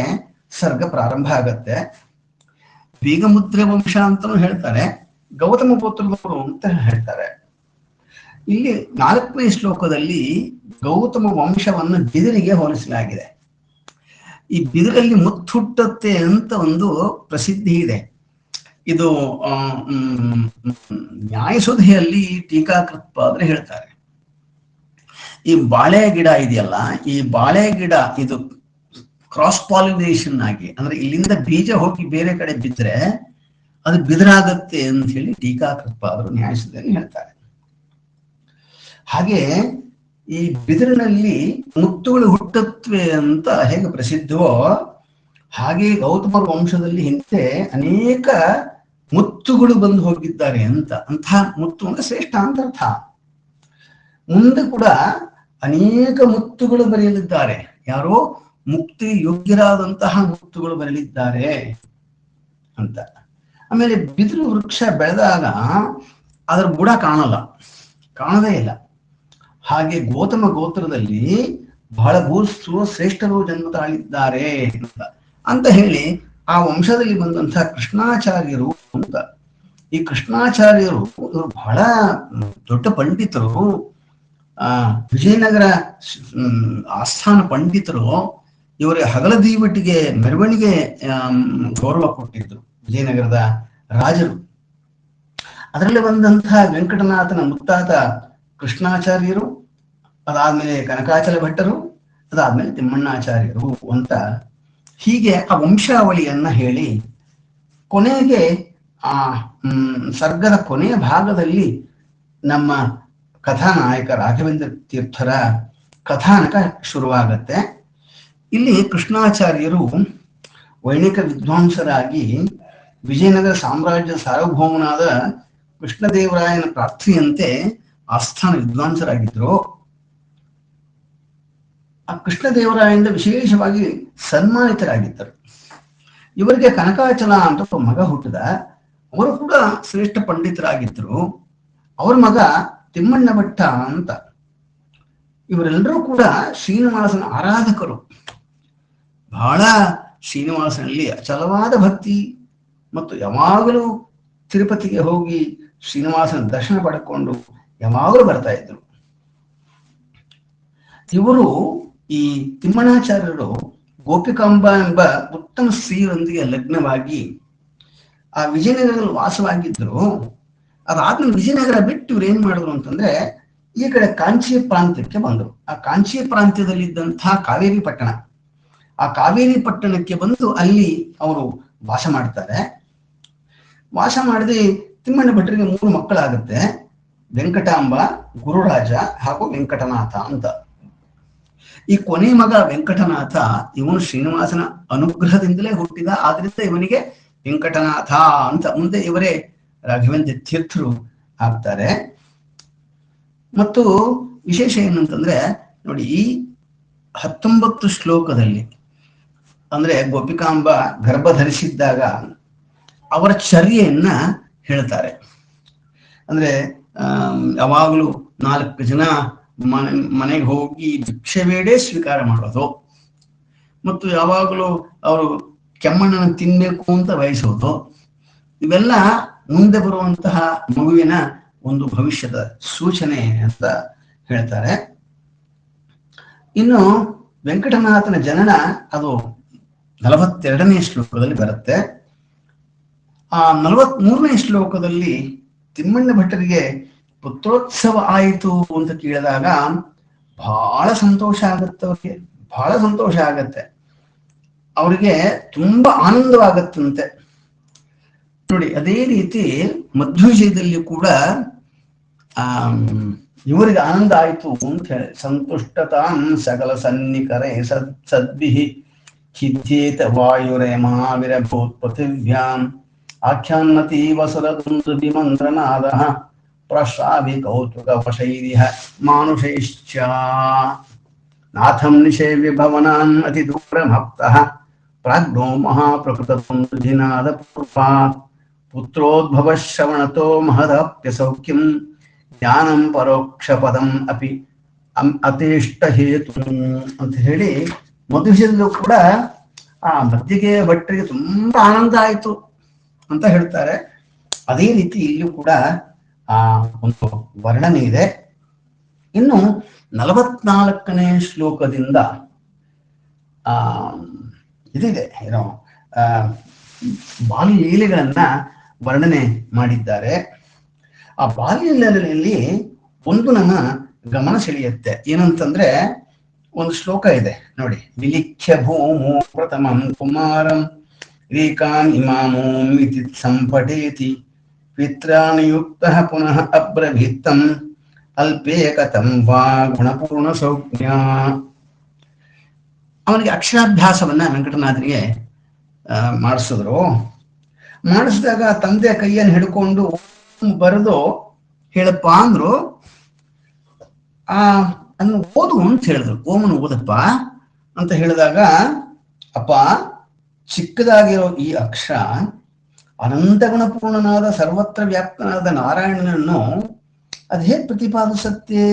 ಸರ್ಗ ಪ್ರಾರಂಭ ಆಗತ್ತೆ. ಬೀಗಮುದ್ರೆ ವಂಶ ಅಂತಾನೂ ಹೇಳ್ತಾರೆ, ಗೌತಮ ಗೋತ್ರದವರು ಅಂತ ಹೇಳ್ತಾರೆ. ಇಲ್ಲಿ 4ನೇ ಶ್ಲೋಕದಲ್ಲಿ ಗೌತಮ ವಂಶವನ್ನು ಬಿದಿರಿಗೆ ಹೋಲಿಸಲಾಗಿದೆ. ಈ ಬಿದಿರಲ್ಲಿ ಮುತ್ತುಹುಟ್ಟತ್ತೆ ಅಂತ ಒಂದು ಪ್ರಸಿದ್ಧಿ ಇದೆ. ಇದು ನ್ಯಾಯಸುಧೆಯಲ್ಲಿ ಟೀಕಾಕೃತ್ಪಾದರು ಹೇಳ್ತಾರೆ. ಈ ಬಾಳೆ ಗಿಡ ಇದೆಯಲ್ಲ, ಈ ಬಾಳೆ ಗಿಡ ಇದು ಕ್ರಾಸ್ ಪಾಲಿನೇಷನ್ ಆಗಿ, ಅಂದ್ರೆ ಇಲ್ಲಿಂದ ಬೀಜ ಹೋಗಿ ಬೇರೆ ಕಡೆ ಬಿದ್ದರೆ ಅದು ಬಿದಿರಾಗತ್ತೆ ಅಂತ ಹೇಳಿ ಟೀಕಾಕೃತ್ಪಾದರು ನ್ಯಾಯಸುಧೆಯಲ್ಲಿ ಹೇಳ್ತಾರೆ. ಹಾಗೆ ಈ ಬಿದಿರಿನಲ್ಲಿ ಮುತ್ತುಗಳು ಹುಟ್ಟತ್ವೆ ಅಂತ ಹೇಗೆ ಪ್ರಸಿದ್ಧವೋ, ಹಾಗೆ ಗೌತಮರ ವಂಶದಲ್ಲಿ ಹಿಂದೆ ಅನೇಕ ಮುತ್ತುಗಳು ಬಂದು ಹೋಗಿದ್ದಾರೆ ಅಂತ. ಅಂತಹ ಮುತ್ತು ಅಂದ್ರೆ ಶ್ರೇಷ್ಠ ಅಂತ ಅರ್ಥ. ಮುಂದೆ ಕೂಡ ಅನೇಕ ಮುತ್ತುಗಳು ಬರೆಯಲಿದ್ದಾರೆ. ಯಾರೋ ಮುಕ್ತಿ ಯೋಗ್ಯರಾದಂತಹ ಮುತ್ತುಗಳು ಬರಲಿದ್ದಾರೆ ಅಂತ. ಆಮೇಲೆ ಬಿದಿರು ವೃಕ್ಷ ಬೆಳೆದಾಗ ಅದರ ಬುಡ ಕಾಣದೇ ಇಲ್ಲ. ಹಾಗೆ ಗೌತಮ ಗೋತ್ರದಲ್ಲಿ ಬಹಳ ಶ್ರೇಷ್ಠರು ಜನ್ಮ ತಾಳಿದ್ದಾರೆ ಅಂತ ಹೇಳಿ ಆ ವಂಶದಲ್ಲಿ ಬಂದಂತಹ ಕೃಷ್ಣಾಚಾರ್ಯರು ಅಂತ. ಈ ಕೃಷ್ಣಾಚಾರ್ಯರು ಇವರು ಬಹಳ ದೊಡ್ಡ ಪಂಡಿತರು, ವಿಜಯನಗರ ಆಸ್ಥಾನ ಪಂಡಿತರು. ಇವರಿಗೆ ಹಗಲ ದೀವಟಿಗೆ ಮೆರವಣಿಗೆ ಗೌರವ ಕೊಟ್ಟಿದ್ರು ವಿಜಯನಗರದ ರಾಜರು. ಅದರಲ್ಲಿ ಬಂದಂತಹ ವೆಂಕಟನಾಥನ ಮುತ್ತಾತ ಕೃಷ್ಣಾಚಾರ್ಯರು, ಅದಾದ್ಮೇಲೆ ಕನಕಾಚಲ ಭಟ್ಟರು, ಅದಾದ್ಮೇಲೆ ತಿಮ್ಮಣ್ಣಾಚಾರ್ಯರು ಅಂತ ಹೀಗೆ ಆ ವಂಶಾವಳಿಯನ್ನ ಹೇಳಿ ಕೊನೆಗೆ ಆ ಸರ್ಗದ ಕೊನೆಯ ಭಾಗದಲ್ಲಿ ನಮ್ಮ ಕಥಾನಾಯಕ ರಾಘವೇಂದ್ರ ತೀರ್ಥರ ಕಥಾನಕ ಶುರುವಾಗತ್ತೆ. ಇಲ್ಲಿ ಕೃಷ್ಣಾಚಾರ್ಯರು ವೈಣಿಕ ವಿದ್ವಾಂಸರಾಗಿ ವಿಜಯನಗರ ಸಾಮ್ರಾಜ್ಯದ ಸಾರ್ವಭೌಮನಾದ ಕೃಷ್ಣದೇವರಾಯನ ಪ್ರಾರ್ಥನೆಯಂತೆ ಆಸ್ಥಾನ ವಿದ್ವಾಂಸರಾಗಿದ್ರು. ಆ ಕೃಷ್ಣದೇವರಾಯನಿಂದ ವಿಶೇಷವಾಗಿ ಸನ್ಮಾನಿತರಾಗಿದ್ದರು. ಇವರಿಗೆ ಕನಕಾಚಲ ಅಂತ ಒಬ್ಬ ಮಗ ಹುಟ್ಟಿದ. ಅವರು ಕೂಡ ಶ್ರೇಷ್ಠ ಪಂಡಿತರಾಗಿದ್ದರು. ಅವ್ರ ಮಗ ತಿಮ್ಮಣ್ಣ ಭಟ್ಟ ಅಂತ. ಇವರೆಲ್ಲರೂ ಕೂಡ ಶ್ರೀನಿವಾಸನ ಆರಾಧಕರು. ಬಹಳ ಶ್ರೀನಿವಾಸನಲ್ಲಿ ಅಚಲವಾದ ಭಕ್ತಿ ಮತ್ತು ಯಾವಾಗಲೂ ತಿರುಪತಿಗೆ ಹೋಗಿ ಶ್ರೀನಿವಾಸನ ದರ್ಶನ ಪಡ್ಕೊಂಡು ಯಾವಾಗಲೂ ಬರ್ತಾ ಇದ್ರು. ಇವರು ಈ ತಿಮ್ಮಣ್ಣಾಚಾರ್ಯರು ಗೋಪಿಕಾಂಬ ಎಂಬ ಉತ್ತಮ ಸ್ತ್ರೀಯರೊಂದಿಗೆ ಲಗ್ನವಾಗಿ ಆ ವಿಜಯನಗರದಲ್ಲಿ ವಾಸವಾಗಿದ್ರು. ಅದಾದ್ಮೇಲೆ ವಿಜಯನಗರ ಬಿಟ್ಟು ಇವ್ರು ಏನ್ ಮಾಡಿದ್ರು ಅಂತಂದ್ರೆ ಈ ಕಡೆ ಕಾಂಚಿ ಪ್ರಾಂತ್ಯಕ್ಕೆ ಬಂದರು. ಆ ಕಾಂಚಿ ಪ್ರಾಂತ್ಯದಲ್ಲಿದ್ದಂತಹ ಕಾವೇರಿ ಪಟ್ಟಣ, ಆ ಕಾವೇರಿ ಪಟ್ಟಣಕ್ಕೆ ಬಂದು ಅಲ್ಲಿ ಅವರು ವಾಸ ಮಾಡ್ತಾರೆ. ವಾಸ ಮಾಡದೆ ತಿಮ್ಮಣ್ಣ ಭಟ್ಟರಿಗೆ 3 ಮಕ್ಕಳಾಗುತ್ತೆ. ವೆಂಕಟಾಂಬ, ಗುರುರಾಜ ಹಾಗೂ ವೆಂಕಟನಾಥ ಅಂತ. ಈ ಕೊನೆ ಮಗ ವೆಂಕಟನಾಥ ಇವನು ಶ್ರೀನಿವಾಸನ ಅನುಗ್ರಹದಿಂದಲೇ ಹುಟ್ಟಿದ. ಆದ್ರಿಂದ ಇವನಿಗೆ ವೆಂಕಟನಾಥ ಅಂತ. ಮುಂದೆ ಇವರೇ ರಾಘವೇಂದ್ರ ತೀರ್ಥರು ಆಗ್ತಾರೆ. ಮತ್ತು ವಿಶೇಷ ಏನಂತಂದ್ರೆ ನೋಡಿ, ಈ 19 ಶ್ಲೋಕದಲ್ಲಿ ಅಂದ್ರೆ ಗೋಪಿಕಾಂಬ ಗರ್ಭ ಧರಿಸಿದ್ದಾಗ ಅವರ ಚರ್ಯೆಯನ್ನ ಹೇಳ್ತಾರೆ. ಅಂದ್ರೆ ಯಾವಾಗಲೂ 4 ಜನ ಮನೆಗೆ ಹೋಗಿ ಭಿಕ್ಷೆ ಬೇಡೇ ಸ್ವೀಕಾರ ಮಾಡೋದು, ಮತ್ತು ಯಾವಾಗಲೂ ಅವರು ಕೆಮ್ಮಣ್ಣನ ತಿನ್ಬೇಕು ಅಂತ ಬಯಸೋದು, ಇವೆಲ್ಲ ಮುಂದೆ ಬರುವಂತಹ ಮಗುವಿನ ಒಂದು ಭವಿಷ್ಯದ ಸೂಚನೆ ಅಂತ ಹೇಳ್ತಾರೆ. ಇನ್ನು ವೆಂಕಟನಾಥನ ಜನನ ಅದು 42ನೇ ಶ್ಲೋಕದಲ್ಲಿ ಬರುತ್ತೆ. ಆ 43ನೇ ಶ್ಲೋಕದಲ್ಲಿ ತಿಮ್ಮಣ್ಣ ಭಟ್ಟರಿಗೆ ಪುತ್ರೋತ್ಸವ ಆಯಿತು ಅಂತ ಕೇಳಿದಾಗ ಬಹಳ ಸಂತೋಷ ಆಗತ್ತೆ. ಅವ್ರಿಗೆ ಬಹಳ ಸಂತೋಷ ಆಗತ್ತೆ. ಅವರಿಗೆ ತುಂಬಾ ಆನಂದವಾಗತ್ತಂತೆ. ನೋಡಿ, ಅದೇ ರೀತಿ ಮಧ್ವವಿಜಯದಲ್ಲಿ ಕೂಡ ಇವರಿಗೆ ಆನಂದ ಆಯಿತು ಅಂತ ಹೇಳಿ ಸಂತುಷ್ಟತಾಂ ಸಕಲ ಸನ್ನಿಕರೆ ಸದ್ಭಿಹಿ ಖಿದ್ಯೇತ ವಾಯುರೇ ಮಹಾವಿರಭೂತ್ ಪೃಥಿವ್ಯಾಂ ಆಖ್ಯಾನ್ನತಿ ವಸುರದುಂದು ವಿಮಂತ್ರನಾದ ಪ್ರಶ್ರಾವಿ ಕೌತುಕ ವಶೈರಿಹ ಮಾನುಷೈಶ್ಚ ನಾಥಂ ನಿಷೇವ್ಯ ಭವನಾನ್ ಅತಿ ದೂರಮಪ್ತಃ ಪ್ರಾಜ್ಞೋ ಮಹಾಪ್ರಕೃತನಾದ ಪೂರ್ವಾತ್ ಪುತ್ರೋದ್ಭವ ಶ್ರವಣತೋ ಮಹದಾಪ್ಯ ಸೌಖ್ಯಂ ಜ್ಞಾನಂ ಪರೋಕ್ಷ ಪದಂ ಅಪಿ ಅತೇಷ್ಟ ಹೇತು ಅಂತ ಹೇಳಿ ಮಧುವಿಷಯದಲ್ಲೂ ಕೂಡ ಆ ಮಧ್ಯಗೆ ಭಟ್ಟರಿಗೆ ತುಂಬಾ ಆನಂದ ಆಯಿತು ಅಂತ ಹೇಳ್ತಾರೆ. ಅದೇ ರೀತಿ ಇಲ್ಲೂ ಕೂಡ ಆ ಒಂದು ವರ್ಣನೆ ಇದೆ. ಇನ್ನು 44ನೇ ಶ್ಲೋಕದಿಂದ ಇದಿದೆ, ಏನೋ ಬಾಲ್ಯ ಲೀಲೆಗಳನ್ನ ವರ್ಣನೆ ಮಾಡಿದ್ದಾರೆ. ಆ ಬಾಲ್ಯ ಲೀಲೆಯಲ್ಲಿ ಒಂದು ನಮ್ಮ ಗಮನ ಸೆಳೆಯುತ್ತೆ. ಏನಂತಂದ್ರೆ ಒಂದು ಶ್ಲೋಕ ಇದೆ ನೋಡಿ, ವಿಲಿಖ್ಯ ಭೂಮೋ ಪ್ರಥಮಂ ಕುಮಾರಂ ರೇಖಾನ್ ಇಮಾಮೋಂ ಇತಿ ಸಂಪಠೇತಿ ಪಿತ್ರಾಣಿಯುಕ್ತಃ ಪುನಃ ಅಬ್ರಭಿತ್ತಂ ಅಲ್ಪೇ ಕಥಂ ವಾ ಗುಣಪೂರ್ಣ ಸೌಜ್ಞಾ. ಅವನಿಗೆ ಅಕ್ಷರಾಭ್ಯಾಸವನ್ನ ವೆಂಕಟನಾಥನಿಗೆ ಮಾಡಿಸಿದ್ರು. ಮಾಡಿಸಿದಾಗ ತಂದೆ ಕೈಯನ್ನು ಹಿಡ್ಕೊಂಡು ಬರೆದು ಹೇಳಪ್ಪ ಅಂದ್ರು. ಅದನ್ನು ಓದು ಅಂತ ಹೇಳಿದ್ರು. ಓಮನು ಓದಪ್ಪ ಅಂತ ಹೇಳಿದಾಗ, ಅಪ್ಪ, ಚಿಕ್ಕದಾಗಿರೋ ಈ ಅಕ್ಷರ ಅನಂತ ಗುಣಪೂರ್ಣನಾದ ಸರ್ವತ್ರ ವ್ಯಾಪ್ತನಾದ ನಾರಾಯಣನನ್ನು ಅದು ಹೇಗೆ ಪ್ರತಿಪಾದಿಸತ್ತೆ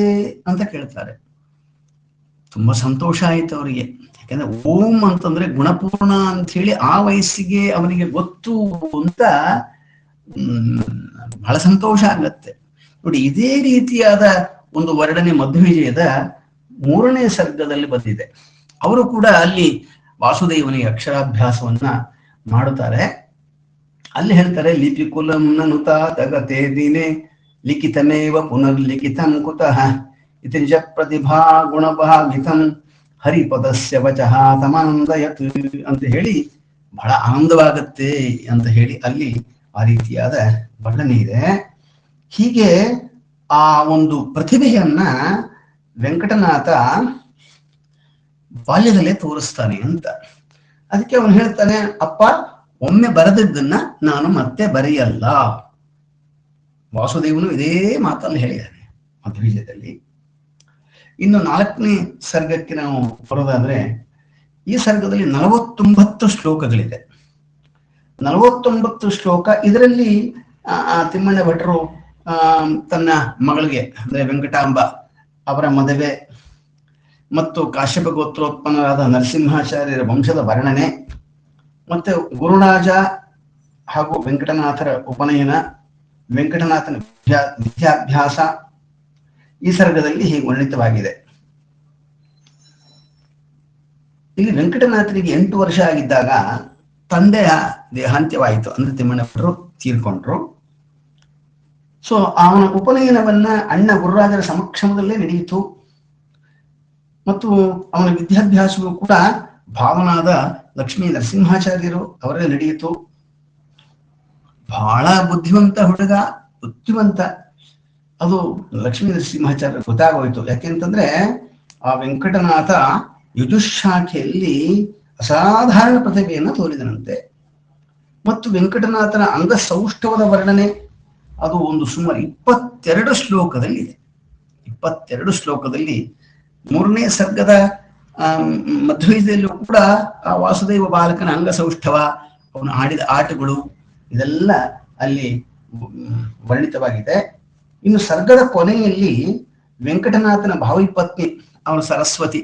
ಅಂತ ಕೇಳ್ತಾರೆ. ತುಂಬಾ ಸಂತೋಷ ಆಯ್ತು ಅವರಿಗೆ. ಯಾಕಂದ್ರೆ ಓಂ ಅಂತಂದ್ರೆ ಗುಣಪೂರ್ಣ ಅಂತ ಹೇಳಿ ಆ ವಯಸ್ಸಿಗೆ ಅವನಿಗೆ ಗೊತ್ತು ಅಂತ ಬಹಳ ಸಂತೋಷ ಆಗತ್ತೆ. ನೋಡಿ, ಇದೇ ರೀತಿಯಾದ ಒಂದು ವರ್ಣನೆ ಮಧ್ವವಿಜಯದ 3ನೇ ಸರ್ಗದಲ್ಲಿ ಬಂದಿದೆ. ಅವರು ಕೂಡ ಅಲ್ಲಿ ವಾಸುದೇವನಿಗೆ ಅಕ್ಷರಾಭ್ಯಾಸವನ್ನ ಮಾಡುತ್ತಾರೆ. ಅಲ್ಲಿ ಹೇಳ್ತಾರೆ, ಲಿಪಿ ಕುಲಂ ನನುತ ತಗತೆ ದಿನೇ ಲಿಖಿತಮೇವ ಪುನರ್ಲಿಖಿತಂ ಕುತಃ ಇತಿ ನಿಜ ಪ್ರತಿಭಾ ಗುಣಭಾಗಿತಂ ಹರಿಪದಸ್ಯ ವಚಃ ತಮಾನಂದಯತ್ ಅಂತ ಹೇಳಿ ಬಹಳ ಆನಂದವಾಗತ್ತೆ ಅಂತ ಹೇಳಿ ಅಲ್ಲಿ ಆ ರೀತಿಯಾದ ವರ್ಣನೆ ಇದೆ. ಹೀಗೆ ಆ ಒಂದು ಪ್ರತಿಭೆಯನ್ನ ವೆಂಕಟನಾಥ ಬಾಲ್ಯದಲ್ಲೇ ತೋರಿಸ್ತಾನೆ ಅಂತ. ಅದಕ್ಕೆ ಅವನು ಹೇಳ್ತಾನೆ, ಅಪ್ಪ ಒಮ್ಮೆ ಬರೆದಿದ್ದನ್ನ ನಾನು ಮತ್ತೆ ಬರೆಯಲ್ಲ. ವಾಸುದೇವನು ಇದೇ ಮಾತಲ್ಲಿ ಹೇಳಿದ್ದಾನೆ ಮಧ್ವೀಜದಲ್ಲಿ. ಇನ್ನು 4ನೇ ಸರ್ಗಕ್ಕೆ ನಾವು ಬರೋದಾದ್ರೆ, ಈ ಸರ್ಗದಲ್ಲಿ 49 ಶ್ಲೋಕಗಳಿದೆ. 49 ಶ್ಲೋಕ. ಇದರಲ್ಲಿ ತಿಮ್ಮಣ್ಣ ಭಟ್ರು ತನ್ನ ಮಗಳಿಗೆ ಅಂದ್ರೆ ವೆಂಕಟಾಂಬ ಅವರ ಮದುವೆ ಮತ್ತು ಕಾಶ್ಯಪ ಗೋತ್ರೋತ್ಪನ್ನರಾದ ನರಸಿಂಹಾಚಾರ್ಯರ ವಂಶದ ವರ್ಣನೆ, ಮತ್ತೆ ಗುರುರಾಜ ಹಾಗೂ ವೆಂಕಟನಾಥರ ಉಪನಯನ, ವೆಂಕಟನಾಥನ ವಿದ್ಯಾಭ್ಯಾಸ ಈ ಸರ್ಗದಲ್ಲಿ ಹೀಗೆ ವರ್ಣಿತವಾಗಿದೆ. ಇಲ್ಲಿ ವೆಂಕಟನಾಥನಿಗೆ 8 ವರ್ಷ ಆಗಿದ್ದಾಗ ತಂದೆಯ ದೇಹಾಂತ್ಯವಾಯಿತು, ಅಂದ್ರೆ ತಿಮ್ಮಣ್ಣವರು ತೀರ್ಕೊಂಡ್ರು. ಸೊ ಅವನ ಉಪನಯನವನ್ನ ಅಣ್ಣ ಗುರುರಾಜರ ಸಮಕ್ಷಮದಲ್ಲೇ ನಡೆಯಿತು. ಮತ್ತು ಅವನ ವಿದ್ಯಾಭ್ಯಾಸವು ಕೂಡ ಭಾವನಾದ ಲಕ್ಷ್ಮೀ ನರಸಿಂಹಾಚಾರ್ಯರು ಅವರೇ ನಡೆಯಿತು. ಬಹಳ ಬುದ್ಧಿವಂತ ಹುಡುಗ, ಬುದ್ಧಿವಂತ. ಅದು ಲಕ್ಷ್ಮೀ ನರಸಿಂಹಾಚಾರ್ಯ ಗೊತ್ತಾಗೋಯ್ತು. ಯಾಕೆಂತಂದ್ರೆ ಆ ವೆಂಕಟನಾಥ ಯಜುಶಾಖೆಯಲ್ಲಿ ಅಸಾಧಾರಣ ಪ್ರತಿಭೆಯನ್ನು ತೋರಿದನಂತೆ. ಮತ್ತು ವೆಂಕಟನಾಥನ ಅಂಗ ಸೌಷ್ಠವದ ವರ್ಣನೆ ಅದು ಒಂದು ಸುಮಾರು 22 ಶ್ಲೋಕದಲ್ಲಿ ಇದೆ. 22 ಶ್ಲೋಕದಲ್ಲಿ 3ನೇ ಸರ್ಗದ ಮಧ್ವೀಜದಲ್ಲೂ ಕೂಡ ಆ ವಾಸುದೇವ ಬಾಲಕನ ಅಂಗ ಸೌಷ್ಠವ, ಅವನು ಆಡಿದ ಆಟಗಳು ಇದೆಲ್ಲ ಅಲ್ಲಿ ವರ್ಣಿತವಾಗಿದೆ. ಇನ್ನು ಸರ್ಗದ ಕೊನೆಯಲ್ಲಿ ವೆಂಕಟನಾಥನ ಭಾವಿ ಪತ್ನಿ ಅವನ ಸರಸ್ವತಿ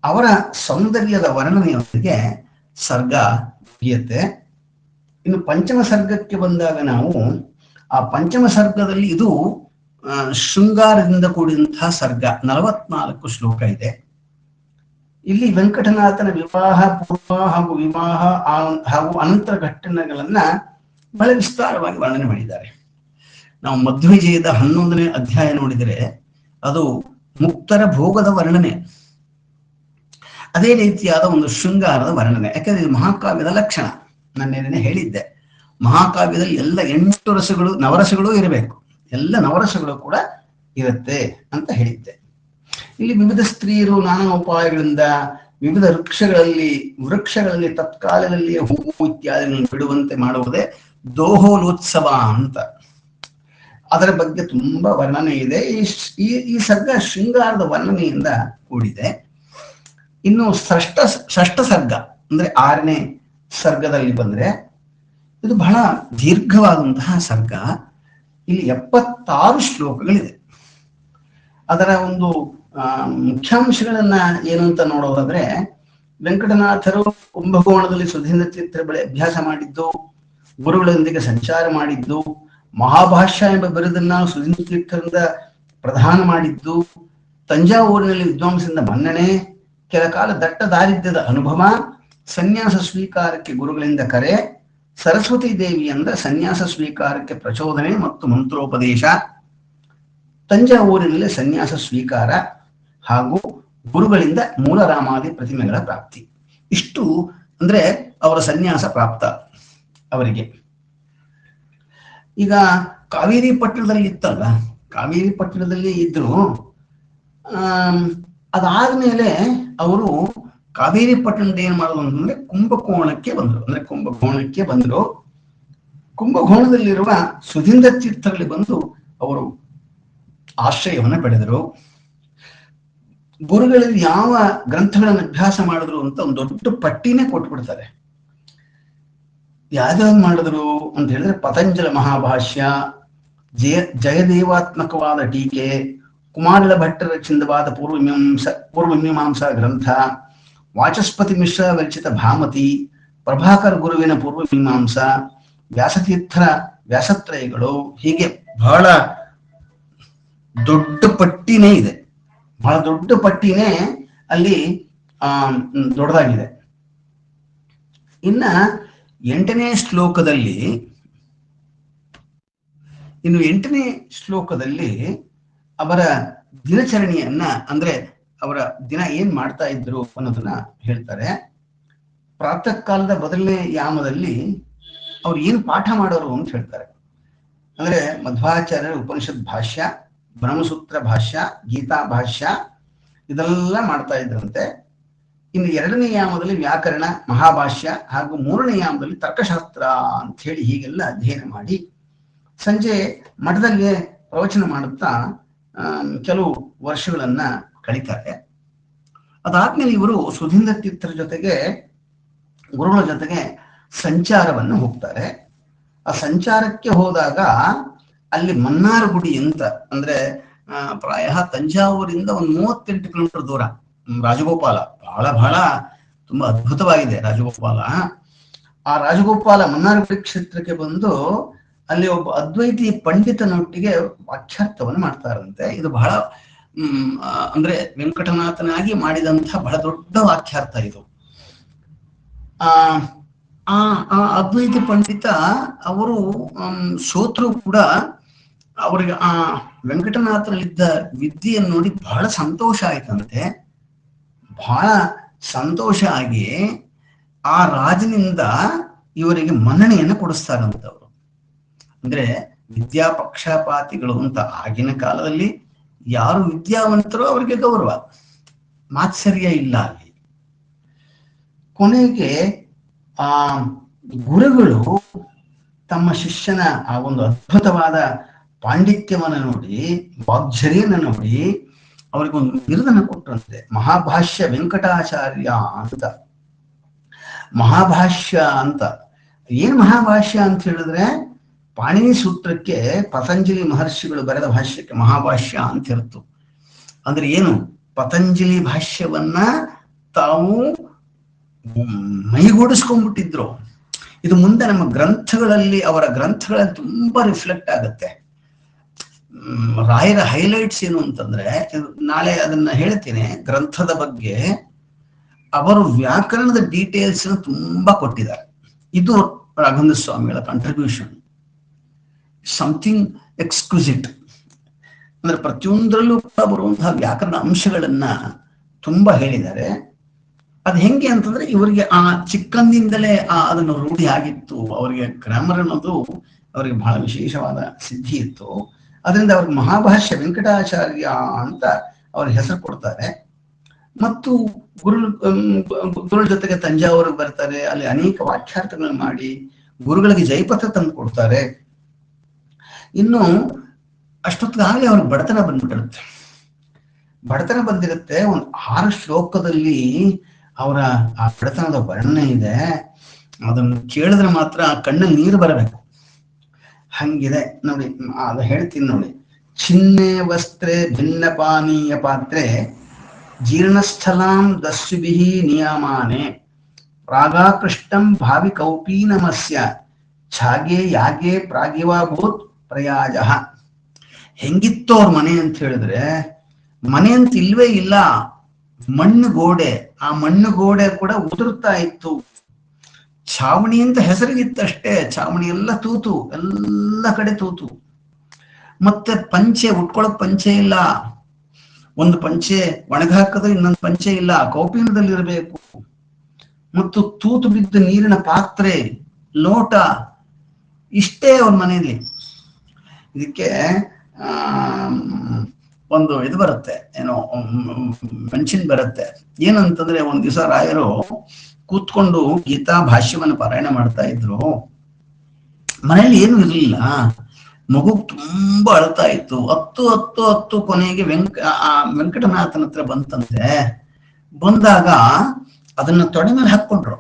ಅವರ ಸೌಂದರ್ಯದ ವರ್ಣನೆಯೊಂದಿಗೆ ಸರ್ಗ ಮುಗಿಯುತ್ತೆ. ಇನ್ನು ಪಂಚಮ ಸರ್ಗಕ್ಕೆ ಬಂದಾಗ ನಾವು ಆ ಪಂಚಮ ಸರ್ಗದಲ್ಲಿ ಇದು ಶೃಂಗಾರದಿಂದ ಕೂಡಿದಂತಹ ಸರ್ಗ. 44 ಶ್ಲೋಕ ಇದೆ. ಇಲ್ಲಿ ವೆಂಕಟನಾಥನ ವಿವಾಹ ಪೂರ್ವ ಹಾಗೂ ವಿವಾಹ ಹಾಗೂ ಅನಂತರ ಘಟನೆಗಳನ್ನ ಬಹಳ ವಿಸ್ತಾರವಾಗಿ ವರ್ಣನೆ ಮಾಡಿದ್ದಾರೆ. ನಾವು ಮಧ್ವವಿಜಯದ 11ನೇ ಅಧ್ಯಾಯ ನೋಡಿದರೆ ಅದು ಮುಕ್ತರ ಭೋಗದ ವರ್ಣನೆ, ಅದೇ ರೀತಿಯಾದ ಒಂದು ಶೃಂಗಾರದ ವರ್ಣನೆ. ಯಾಕಂದ್ರೆ ಇದು ಮಹಾಕಾವ್ಯದ ಲಕ್ಷಣ. ನಾನೇನೇ ಹೇಳಿದ್ದೆ, ಮಹಾಕಾವ್ಯದಲ್ಲಿ ಎಲ್ಲ 8 ರಸಗಳು, ನವರಸಗಳು ಇರಬೇಕು. ಎಲ್ಲ ನವರಸಗಳು ಕೂಡ ಇರುತ್ತೆ ಅಂತ ಹೇಳಿದ್ದೆ. ಇಲ್ಲಿ ವಿವಿಧ ಸ್ತ್ರೀಯರು ನಾನಾ ಉಪಾಯಗಳಿಂದ ವಿವಿಧ ವೃಕ್ಷಗಳಲ್ಲಿ ತತ್ಕಾಲದಲ್ಲಿ ಹೂವು ಇತ್ಯಾದಿಗಳನ್ನು ಬಿಡುವಂತೆ ಮಾಡುವುದೇ ದೋಹೋಲೋತ್ಸವ ಅಂತ. ಅದರ ಬಗ್ಗೆ ತುಂಬಾ ವರ್ಣನೆ ಇದೆ. ಈ ಸರ್ಗ ಶೃಂಗಾರದ ವರ್ಣನೆಯಿಂದ ಕೂಡಿದೆ. ಇನ್ನು ಷಷ್ಠ ಸರ್ಗ ಅಂದ್ರೆ 6ನೇ ಸರ್ಗದಲ್ಲಿ ಬಂದ್ರೆ ಇದು ಬಹಳ ದೀರ್ಘವಾದಂತಹ ಸರ್ಗ. ಇಲ್ಲಿ 76 ಶ್ಲೋಕಗಳಿದೆ. ಅದರ ಒಂದು ಮುಖ್ಯಾಂಶಗಳನ್ನ ಏನು ಅಂತ ನೋಡೋದಾದ್ರೆ, ವೆಂಕಟನಾಥರು ಕುಂಭಕೋಣದಲ್ಲಿ ಸುಧೀಂದ್ರ ತೀರ್ಥರ ಬಳಿ ಅಭ್ಯಾಸ ಮಾಡಿದ್ದು, ಗುರುಗಳೊಂದಿಗೆ ಸಂಚಾರ ಮಾಡಿದ್ದು, ಮಹಾಭಾಷ್ಯ ಎಂಬ ಬಿರುದನ್ನ ಸುಧೀಂದ್ರ ತೀರ್ಥರಿಂದ ಪ್ರದಾನ ಮಾಡಿದ್ದು, ತಂಜಾವೂರಿನಲ್ಲಿ ವಿದ್ವಾಂಸರಿಂದ ಮನ್ನಣೆ, ಕೆಲ ಕಾಲ ದಟ್ಟ ದಾರಿದ್ರ್ಯದ ಅನುಭವ, ಸನ್ಯಾಸ ಸ್ವೀಕಾರಕ್ಕೆ ಗುರುಗಳಿಂದ ಕರೆ, ಸರಸ್ವತಿ ದೇವಿಯಿಂದ ಸನ್ಯಾಸ ಸ್ವೀಕಾರಕ್ಕೆ ಪ್ರಚೋದನೆ ಮತ್ತು ಮಂತ್ರೋಪದೇಶ, ತಂಜಾವೂರಿನಲ್ಲಿ ಸನ್ಯಾಸ ಸ್ವೀಕಾರ ಹಾಗೂ ಗುರುಗಳಿಂದ ಮೂಲರಾಮಾದಿ ಪ್ರತಿಮೆಗಳ ಪ್ರಾಪ್ತಿ. ಇಷ್ಟು ಅಂದ್ರೆ ಅವರ ಸನ್ಯಾಸ ಪ್ರಾಪ್ತ ಅವರಿಗೆ. ಈಗ ಕಾವೇರಿ ಪಟ್ಟಣದಲ್ಲಿ ಇತ್ತಲ್ಲ, ಕಾವೇರಿ ಪಟ್ಟಣದಲ್ಲಿ ಇದ್ರು. ಅದಾದ್ಮೇಲೆ ಅವರು ಕಾವೇರಿ ಪಟ್ಟಣದ ಏನ್ ಮಾಡೋದು ಅಂತಂದ್ರೆ ಕುಂಭಕೋಣಕ್ಕೆ ಬಂದ್ರು. ಕುಂಭಕೋಣದಲ್ಲಿರುವ ಸುಧೀಂದ್ರ ತೀರ್ಥರಲ್ಲಿ ಬಂದು ಅವರು ಆಶ್ರಯವನ್ನು ಪಡೆದರು. ಗುರುಗಳಲ್ಲಿ ಯಾವ ಗ್ರಂಥಗಳನ್ನು ಅಭ್ಯಾಸ ಮಾಡಿದ್ರು ಅಂತ ಒಂದು ದೊಡ್ಡ ಪಟ್ಟಿನೇ ಕೊಟ್ಬಿಡ್ತಾರೆ. ಯಾವ್ಯಾವ್ದು ಮಾಡಿದ್ರು ಅಂತ ಹೇಳಿದ್ರೆ ಪತಂಜಲ ಮಹಾಭಾಷ್ಯ, ಜಯದೇವಾತ್ಮಕವಾದ ಟೀಕೆ, ಕುಮಾರಳ ಭಟ್ಟರ ರಚಿತವಾದ ಪೂರ್ವಮೀಮಾಂಸಾ ಗ್ರಂಥ, ವಾಚಸ್ಪತಿ ಮಿಶ್ರ ವಿರಚಿತ ಭಾಮತಿ, ಪ್ರಭಾಕರ ಗುರುವಿನ ಪೂರ್ವಮೀಮಾಂಸಾ, ವ್ಯಾಸತೀರ್ಥರ ವ್ಯಾಸತ್ರಯಗಳು, ಹೀಗೆ ಬಹಳ ದೊಡ್ಡ ಪಟ್ಟಿನೇ ಇದೆ. ಬಹಳ ದೊಡ್ಡ ಪಟ್ಟಿನೇ ಅಲ್ಲಿ ದೊಡ್ಡದಾಗಿದೆ. ಇನ್ನು 8ನೇ ಶ್ಲೋಕದಲ್ಲಿ ಅವರ ದಿನಚರಣೆಯನ್ನ, ಅಂದ್ರೆ ಅವರ ದಿನ ಏನ್ ಮಾಡ್ತಾ ಇದ್ರು ಅನ್ನೋದನ್ನ ಹೇಳ್ತಾರೆ. ಪ್ರಾತಃ ಕಾಲದ ಮೊದಲನೇ ಯಾಮದಲ್ಲಿ ಅವ್ರು ಏನ್ ಪಾಠ ಮಾಡೋರು ಅಂತ ಹೇಳ್ತಾರೆ. ಅಂದ್ರೆ ಮಧ್ವಾಚಾರ್ಯರ ಉಪನಿಷತ್ ಭಾಷ್ಯ, ಬ್ರಹ್ಮಸೂತ್ರ ಭಾಷ್ಯ, ಗೀತಾ ಭಾಷ್ಯ ಇದೆಲ್ಲ ಮಾಡ್ತಾ ಇದ್ರಂತೆ. ಇನ್ನು 2ನೇ ಯಾಮದಲ್ಲಿ ವ್ಯಾಕರಣ, ಮಹಾಭಾಷ್ಯ ಹಾಗೂ 3ನೇ ಯಾಮದಲ್ಲಿ ತರ್ಕಶಾಸ್ತ್ರ ಅಂತ ಹೇಳಿ ಹೀಗೆಲ್ಲ ಅಧ್ಯಯನ ಮಾಡಿ ಸಂಜೆ ಮಠದಲ್ಲಿ ಪ್ರವಚನ ಮಾಡುತ್ತಾ ಕೆಲವು ವರ್ಷಗಳನ್ನ ಕಳೀತಾರೆ. ಅದಾದ್ಮೇಲೆ ಇವರು ಸುಧೀಂದ್ರ ತೀರ್ಥರ ಜೊತೆಗೆ, ಗುರುಗಳ ಜೊತೆಗೆ ಸಂಚಾರವನ್ನು ಹೋಗ್ತಾರೆ. ಆ ಸಂಚಾರಕ್ಕೆ ಹೋದಾಗ ಅಲ್ಲಿ ಮನ್ನಾರಗುಡಿ ಅಂತ, ಅಂದ್ರೆ ಪ್ರಾಯ ತಂಜಾವೂರಿಂದ ಒಂದು 38 ಕಿಲೋಮೀಟರ್ ದೂರ ರಾಜಗೋಪಾಲ, ಬಹಳ ತುಂಬಾ ಅದ್ಭುತವಾಗಿದೆ ರಾಜಗೋಪಾಲ. ಆ ರಾಜಗೋಪಾಲ ಮನ್ನಾರಗುಡಿ ಕ್ಷೇತ್ರಕ್ಕೆ ಬಂದು ಅಲ್ಲಿ ಒಬ್ಬ ಅದ್ವೈತಿ ಪಂಡಿತನೊಟ್ಟಿಗೆ ವಾಕ್ಯಾರ್ಥವನ್ನು ಮಾಡ್ತಾರಂತೆ. ಇದು ಬಹಳ ಅಂದ್ರೆ ವೆಂಕಟನಾಥನಾಗಿ ಮಾಡಿದಂತಹ ಬಹಳ ದೊಡ್ಡ ವಾಕ್ಯಾರ್ಥ ಇದು. ಆ ಅದ್ವೈತ ಪಂಡಿತ ಅವರು ಸೋತರು ಕೂಡ ಅವರಿಗೆ ಆ ವೆಂಕಟನಾಥನಲ್ಲಿದ್ದ ವಿದ್ಯೆಯನ್ನು ನೋಡಿ ಬಹಳ ಸಂತೋಷ ಆಯ್ತಂತೆ. ಬಹಳ ಸಂತೋಷ ಆಗಿ ಆ ರಾಜನಿಂದ ಇವರಿಗೆ ಮನ್ನಣೆಯನ್ನು ಕೊಡಿಸ್ತಾರಂತವ್ರು. ಅಂದ್ರೆ ವಿದ್ಯಾ ಪಕ್ಷಪಾತಿಗಳು ಅಂತ ಆಗಿನ ಕಾಲದಲ್ಲಿ ಯಾರು ವಿದ್ಯಾವಂತರೋ ಅವರಿಗೆ ಗೌರವ, ಮಾತ್ಸರ್ಯ ಇಲ್ಲ ಅಲ್ಲಿ. ಕೊನೆಗೆ ಆ ಗುರುಗಳು ತಮ್ಮ ಶಿಷ್ಯನ ಆ ಒಂದು ಅದ್ಭುತವಾದ ಪಾಂಡಿತ್ಯವನ್ನು ನೋಡಿ, ವಾಗ್ಝರಿಯನ್ನು ನೋಡಿ ಅವ್ರಿಗೊಂದು ಬಿರುದನ್ನು ಕೊಟ್ಟರಂತೆ, ಮಹಾಭಾಷ್ಯ ವೆಂಕಟಾಚಾರ್ಯ ಅಂತ. ಮಹಾಭಾಷ್ಯ ಅಂತ ಏನ್ ಮಹಾಭಾಷ್ಯ ಅಂತ ಹೇಳಿದ್ರೆ, ಪಾಣಿನಿ ಸೂತ್ರಕ್ಕೆ ಪತಂಜಲಿ ಮಹರ್ಷಿಗಳು ಬರೆದ ಭಾಷ್ಯಕ್ಕೆ ಮಹಾಭಾಷ್ಯ ಅಂತ ಇರುತ್ತು. ಅಂದ್ರೆ ಏನು, ಪತಂಜಲಿ ಭಾಷ್ಯವನ್ನ ತಾವು ಮೈಗೂಡಿಸ್ಕೊಂಡ್ಬಿಟ್ಟಿದ್ರು. ಇದು ಮುಂದೆ ನಮ್ಮ ಗ್ರಂಥಗಳಲ್ಲಿ, ಅವರ ಗ್ರಂಥಗಳಲ್ಲಿ ತುಂಬಾ ರಿಫ್ಲೆಕ್ಟ್ ಆಗುತ್ತೆ. ರಾಯರ ಹೈಲೈಟ್ಸ್ ಏನು ಅಂತಂದ್ರೆ, ನಾಳೆ ಅದನ್ನ ಹೇಳ್ತೀನಿ ಗ್ರಂಥದ ಬಗ್ಗೆ, ಅವರು ವ್ಯಾಕರಣದ ಡೀಟೇಲ್ಸ್ ತುಂಬಾ ಕೊಟ್ಟಿದ್ದಾರೆ. ಇದು ರಾಘವೇಂದ್ರ ಸ್ವಾಮಿಗಳ ಕಾಂಟ್ರಿಬ್ಯೂಷನ್, ಸಮಥಿಂಗ್ ಎಕ್ಸ್ಕ್ಲೂಸಿಟ್. ಅಂದ್ರೆ ಪ್ರತಿಯೊಂದರಲ್ಲೂ ಕೂಡ ಬರುವಂತಹ ವ್ಯಾಕರಣ ಅಂಶಗಳನ್ನ ತುಂಬಾ ಹೇಳಿದ್ದಾರೆ. ಅದು ಹೆಂಗೆ ಅಂತಂದ್ರೆ, ಇವರಿಗೆ ಆ ಚಿಕ್ಕಂದಿಂದಲೇ ಅದನ್ನು ರೂಢಿ ಆಗಿತ್ತು. ಅವರಿಗೆ ಗ್ರಾಮರ್ ಅನ್ನೋದು ಅವರಿಗೆ ಬಹಳ ವಿಶೇಷವಾದ ಸಿದ್ಧಿ ಇತ್ತು. ಅದರಿಂದ ಅವ್ರಿಗೆ ಮಹಾಭಾಷ್ಯ ವೆಂಕಟಾಚಾರ್ಯ ಅಂತ ಅವ್ರ ಹೆಸರು ಕೊಡ್ತಾರೆ. ಮತ್ತು ಗುರುಗಳ ಜೊತೆಗೆ ತಂಜಾವೂರಿಗೆ ಬರ್ತಾರೆ. ಅಲ್ಲಿ ಅನೇಕ ವಾಕ್ಯಾರ್ಥಗಳನ್ನು ಮಾಡಿ ಗುರುಗಳಿಗೆ ಜಯಪತ್ರ ತಂದು ಕೊಡ್ತಾರೆ. ಇನ್ನು ಅಷ್ಟೊತ್ತಿಗಾಗಲೇ ಅವ್ರಿಗೆ ಬಡತನ ಬಂದ್ಬಿಟ್ಟಿರುತ್ತೆ. ಬಡತನ ಬಂದಿರುತ್ತೆ. ಒಂದು 6 ಶ್ಲೋಕದಲ್ಲಿ ಅವರ ಆ ಬಡತನದ ವರ್ಣನೆ ಇದೆ. ಅದನ್ನು ಕೇಳಿದ್ರೆ ಮಾತ್ರ ಕಣ್ಣಲ್ಲಿ ನೀರು ಬರಬೇಕು, ಹಂಗಿದೆ ನೋಡಿ. ಅದು ಹೇಳ್ತೀನಿ ನೋಡಿ. ಚಿನ್ನೆ ವಸ್ತ್ರೆ ಭಿನ್ನ ಪಾನೀಯ ಪಾತ್ರೆ ಜೀರ್ಣಸ್ಥಲಾಂ ದಸ್ಯುಭಿಃ ನಿಯಮಾನೆ ಪ್ರಾಗಾಕೃಷ್ಟಂ ಭಾವಿ ಕೌಪೀನಮಸ್ಯ ಛಾಗೆ ಯಾಗೆ ಪ್ರಾಗಿವಾಭೂತ್ ಪ್ರಯಾಜ. ಹೆಂಗಿತ್ತು ಅವ್ರ ಮನೆ ಅಂತ ಹೇಳಿದ್ರೆ, ಮನೆ ಅಂತ ಇಲ್ವೇ ಇಲ್ಲ, ಮಣ್ಣು ಗೋಡೆ. ಆ ಮಣ್ಣು ಗೋಡೆ ಕೂಡ ಉದುರ್ತಾ ಇತ್ತು. ಛಾವಣಿ ಅಂತ ಹೆಸರಿಗಿತ್ತಷ್ಟೇ, ಛಾವಣಿ ಎಲ್ಲ ತೂತು, ಎಲ್ಲ ಕಡೆ ತೂತು. ಮತ್ತೆ ಪಂಚೆ, ಉಟ್ಕೊಳಕ್ ಪಂಚೆ ಇಲ್ಲ. ಒಂದು ಪಂಚೆ ಒಣಗಾಕದ್ರೆ ಇನ್ನೊಂದು ಪಂಚೆ ಇಲ್ಲ, ಕೌಪೀನದಲ್ಲಿ ಇರಬೇಕು. ಮತ್ತು ತೂತು ಬಿದ್ದ ನೀರಿನ ಪಾತ್ರೆ, ಲೋಟ, ಇಷ್ಟೇ ಅವ್ರ ಮನೆಯಲ್ಲಿ. ಇದಕ್ಕೆ ಒಂದು ಇದು ಬರುತ್ತೆ, ಏನೋ ಮೆನ್ಷನ್ ಬರುತ್ತೆ. ಏನಂತಂದ್ರೆ, ಒಂದ್ ದಿವಸ ರಾಯರು ಕೂತ್ಕೊಂಡು ಗೀತಾ ಭಾಷ್ಯವನ್ನು ಪಾರಾಯಣ ಮಾಡ್ತಾ ಇದ್ರು. ಮನೇಲಿ ಏನು ಇರ್ಲಿಲ್ಲ, ಮಗು ತುಂಬಾ ಅಳ್ತಾ ಇತ್ತು. ಹತ್ತು ಕೊನೆಗೆ ವೆಂಕಟನಾಥನ ಹತ್ರ ಬಂತಂತೆ. ಬಂದಾಗ ಅದನ್ನ ತೊಡೆ ಮೇಲೆ ಹಾಕ್ಕೊಂಡ್ರು.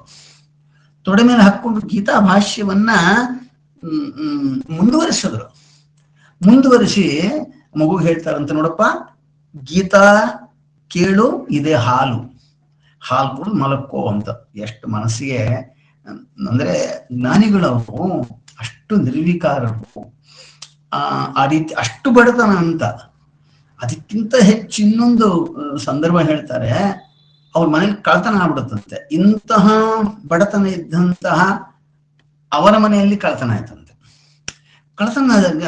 ತೊಡೆ ಮೇಲೆ ಹಾಕ್ಕೊಂಡು ಗೀತಾ ಭಾಷ್ಯವನ್ನ ಮುಂದುವರಿಸಿ ಮಗು ಹೇಳ್ತಾರಂತ, ನೋಡಪ್ಪ ಗೀತಾ ಕೇಳು, ಇದೇ ಹಾಲು ಕೂಡ ಮಲಕ್ಕೋ ಅಂತ. ಎಷ್ಟು ಮನಸ್ಸಿಗೆ ಅಂದ್ರೆ, ಜ್ಞಾನಿಗಳವರು ಅಷ್ಟು ನಿರ್ವಿಕಾರರು, ಆ ರೀತಿ ಅಷ್ಟು ಬಡತನ ಅಂತ. ಅದಕ್ಕಿಂತ ಹೆಚ್ಚು ಇನ್ನೊಂದು ಸಂದರ್ಭ ಹೇಳ್ತಾರೆ, ಅವ್ರ ಮನೇಲಿ ಕಳ್ತನ ಆಗ್ಬಿಡುತ್ತಂತೆ. ಇಂತಹ ಬಡತನ ಇದ್ದಂತಹ ಅವರ ಮನೆಯಲ್ಲಿ ಕಳ್ತನ ಆಯ್ತಂತೆ. ಕಳ್ತನ ಆದಾಗ